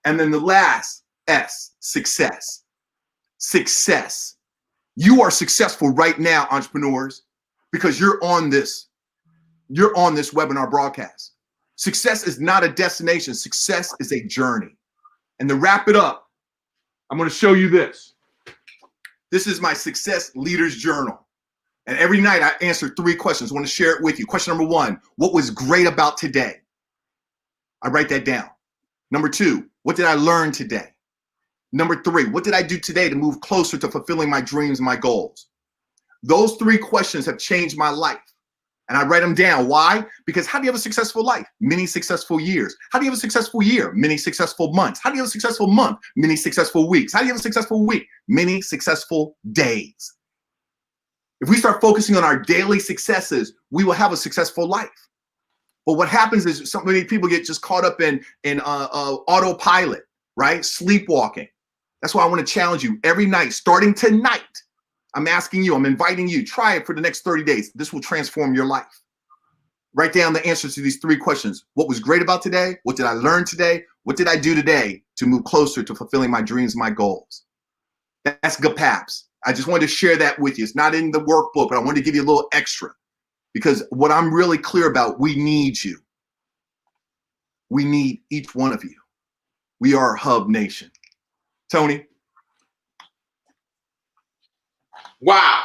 And then the last S, success. success. You are successful right now, entrepreneurs, because you're on this webinar broadcast. Success is not a destination. Success is a journey. And to wrap it up, I'm going to show you this. This is my Success Leaders Journal. And every night I answer 3 questions. I want to share it with you. Question number 1, what was great about today? I write that down. Number 2, what did I learn today? Number 3, what did I do today to move closer to fulfilling my dreams and my goals? Those 3 questions have changed my life. And I write them down. Why? Because how do you have a successful life? Many successful years. How do you have a successful year? Many successful months. How do you have a successful month? Many successful weeks. How do you have a successful week? Many successful days. If we start focusing on our daily successes, we will have a successful life. But what happens is so many people get just caught up in autopilot, right? Sleepwalking. That's why I want to challenge you every night, starting tonight. I'm asking you, I'm inviting you, try it for the next 30 days. This will transform your life. Write down the answers to these 3 questions. What was great about today? What did I learn today? What did I do today to move closer to fulfilling my dreams and my goals? That's GPAPS. I just wanted to share that with you. It's not in the workbook, but I wanted to give you a little extra because what I'm really clear about, we need you. We need each one of you. We are a hub nation. Tony. Wow.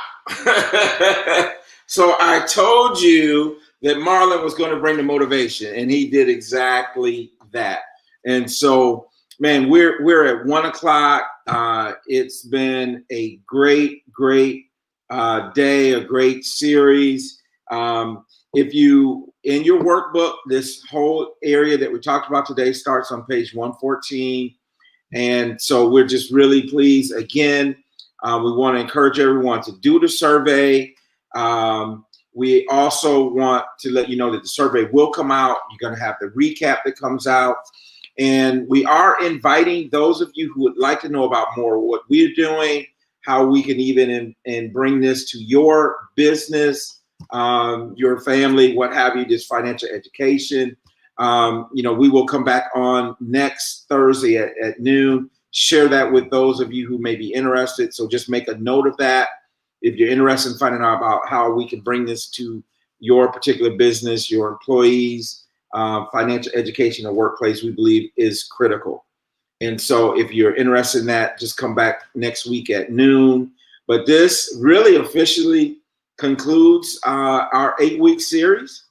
So I told you that Marlon was going to bring the motivation, and he did exactly that. And so, man, we're at 1 o'clock. It's been a great day, a great series. If you, in your workbook, this whole area that we talked about today starts on page 114. And so we're just really pleased. Again, we want to encourage everyone to do the survey. We also want to let you know that the survey will come out. You're going to have the recap that comes out. And we are inviting those of you who would like to know about more what we're doing, how we can even bring this to your business, your family, what have you, this financial education. We will come back on next Thursday at noon. Share that with those of you who may be interested. So just make a note of that. If you're interested in finding out about how we can bring this to your particular business, your employees, financial education or workplace, we believe is critical. And so if you're interested in that, just come back next week at noon. But this really officially concludes our 8-week series.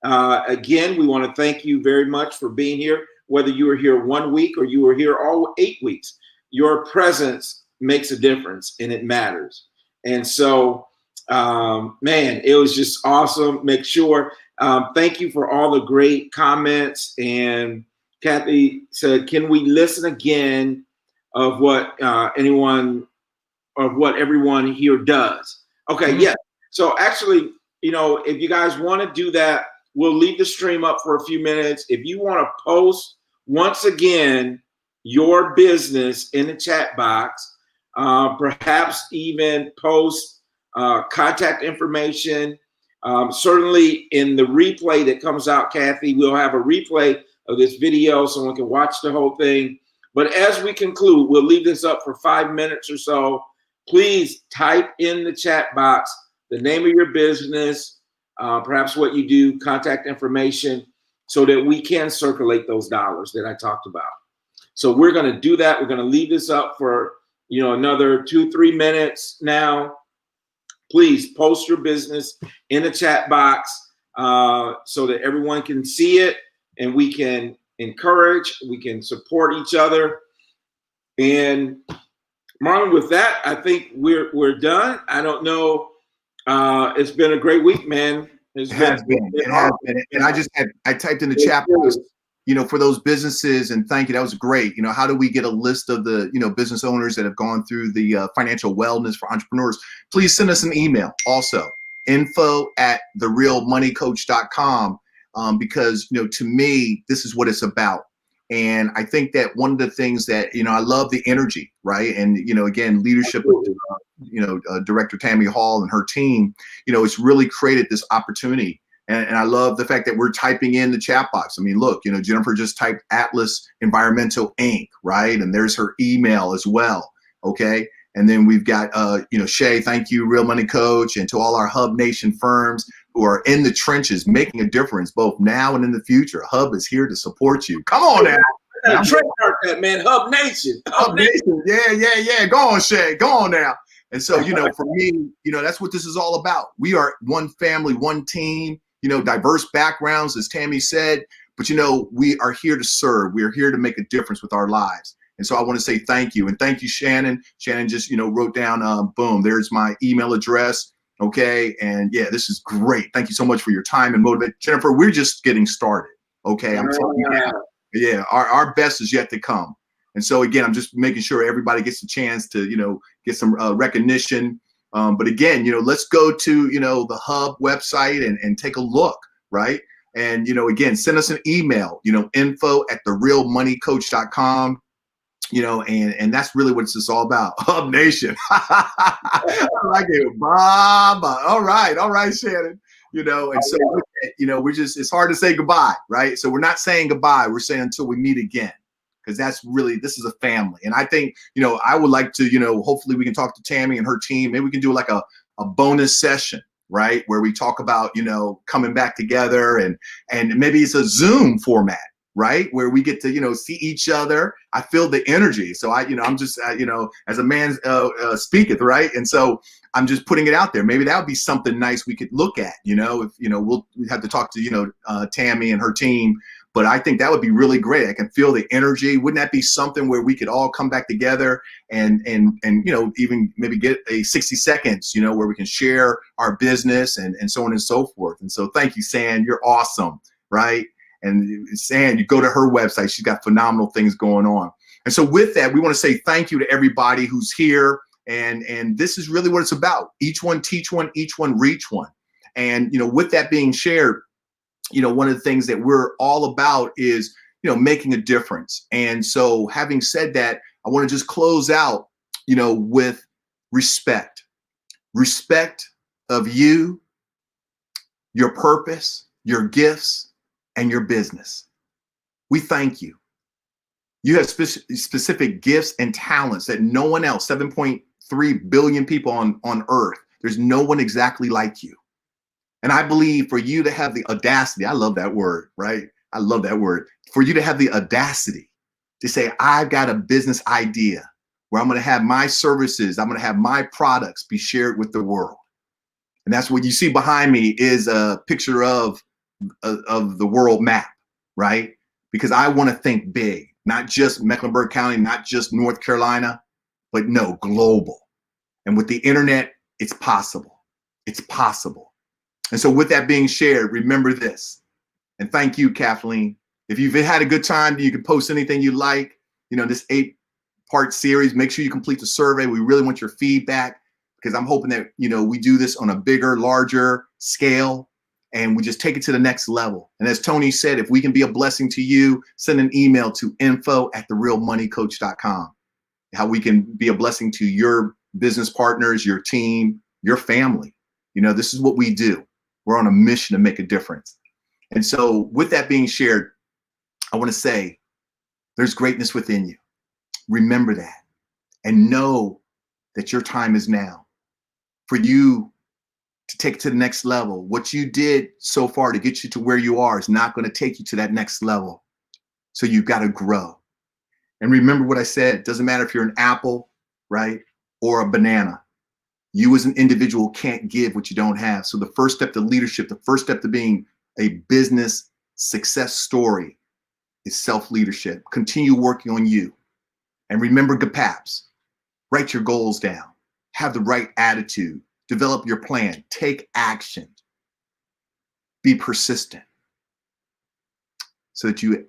Again, we want to thank you very much for being here. Whether you were here 1 week or you were here all 8 weeks, your presence makes a difference and it matters. And so, man, it was just awesome. Make sure, thank you for all the great comments. And Kathy said, can we listen again of what everyone here does? Okay, yeah. So actually, if you guys want to do that, we'll leave the stream up for a few minutes. If you want to post once again your business in the chat box, perhaps even post contact information. Certainly in the replay that comes out, Kathy, we'll have a replay of this video so someone can watch the whole thing. But as we conclude, we'll leave this up for 5 minutes or so. Please type in the chat box the name of your business, perhaps what you do, contact information, so that we can circulate those dollars that I talked about. So we're going to do that. We're going to leave this up for another 2-3 minutes now. Please post your business in the chat box so that everyone can see it and we can encourage, we can support each other. And Marlon, with that, I think we're done. I don't know. It's been a great week, man. It has been. And I typed in the chat box, for those businesses, and thank you. That was great. How do we get a list of the, business owners that have gone through the financial wellness for entrepreneurs? Please send us an email also, info@therealmoneycoach.com, because, to me, this is what it's about. And I think that one of the things that, I love the energy, right? And, again, leadership with, Director Tammy Hall and her team, it's really created this opportunity. And I love the fact that we're typing in the chat box. I mean, look, Jennifer just typed Atlas Environmental Inc., right? And there's her email as well, okay? And then we've got, Shay, thank you, Real Money Coach, and to all our Hub Nation firms who are in the trenches making a difference both now and in the future. Hub is here to support you. Come on now. Trademark that, man. Hub Nation. Hub Nation. Yeah. Go on, Shay. Go on now. And so, for me, that's what this is all about. We are one family, one team, diverse backgrounds, as Tammy said, but, we are here to serve. We are here to make a difference with our lives. And so I want to say thank you. And thank you, Shannon. Shannon just, wrote down, boom, there's my email address. Okay. And yeah, this is great. Thank you so much for your time and motivation. Jennifer, we're just getting started. Okay. I'm telling you now. Yeah. Our best is yet to come. And so again, I'm just making sure everybody gets a chance to, get some recognition. But again, let's go to, the Hub website and take a look, right? And, again, send us an email, info@therealmoneycoach.com. And that's really what it's all about. Hub Nation. I like it. Baba. All right, Shannon. And so, it's hard to say goodbye, right? So we're not saying goodbye. We're saying until we meet again, because this is a family. And I think, I would like to, hopefully we can talk to Tammy and her team. Maybe we can do like a bonus session, right? Where we talk about, coming back together and maybe it's a Zoom format, right? Where we get to, see each other. I feel the energy. So I'm just, as a man speaketh, right? And so I'm just putting it out there. Maybe that would be something nice we could look at, if, we'll have to talk to, Tammy and her team, but I think that would be really great. I can feel the energy. Wouldn't that be something where we could all come back together and even maybe get a 60 seconds, where we can share our business and so on and so forth. And so thank you, San. You're awesome, right? And San, you go to her website. She's got phenomenal things going on. And so with that, we want to say thank you to everybody who's here. And this is really what it's about. Each one teach one, each one reach one. And, with that being shared, one of the things that we're all about is, making a difference. And so having said that, I want to just close out, with respect of you, your purpose, your gifts, and your business. We thank you. You have specific gifts and talents that no one else, 7.3 billion people on earth, there's no one exactly like you. And I believe for you to have the audacity, I love that word, right? I love that word. For you to have the audacity to say, I've got a business idea where I'm going to have my services, I'm going to have my products be shared with the world. And that's what you see behind me is a picture of the world map, right? Because I want to think big, not just Mecklenburg County, not just North Carolina, but no, global. And with the internet, it's possible. It's possible. And so with that being shared, remember this. And thank you, Kathleen. If you've had a good time, you can post anything you like. This 8-part series, make sure you complete the survey. We really want your feedback because I'm hoping that, we do this on a bigger, larger scale and we just take it to the next level. And as Tony said, if we can be a blessing to you, send an email to info@therealmoneycoach.com. How we can be a blessing to your business partners, your team, your family. This is what we do. We're on a mission to make a difference. And so with that being shared, I want to say there's greatness within you. Remember that and know that your time is now for you to take it to the next level. What you did so far to get you to where you are is not going to take you to that next level. So you've got to grow. And remember what I said, it doesn't matter if you're an apple, right? Or a banana. You as an individual can't give what you don't have. So the first step to leadership, the first step to being a business success story is self-leadership. Continue working on you. And remember GPAPs. Write your goals down. Have the right attitude. Develop your plan. Take action. Be persistent so that you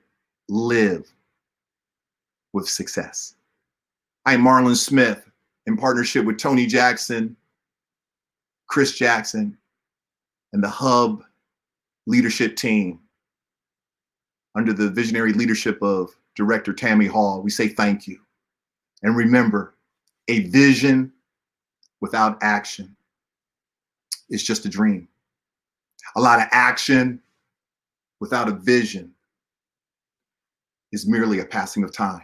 live with success. I'm Marlon Smith in partnership with Tony Jackson, Chris Jackson, and the Hub leadership team under the visionary leadership of Director Tammy Hall. We say thank you. And remember, a vision without action is just a dream. A lot of action without a vision is merely a passing of time.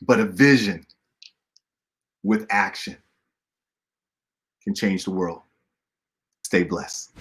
But a vision with action can change the world. Stay blessed.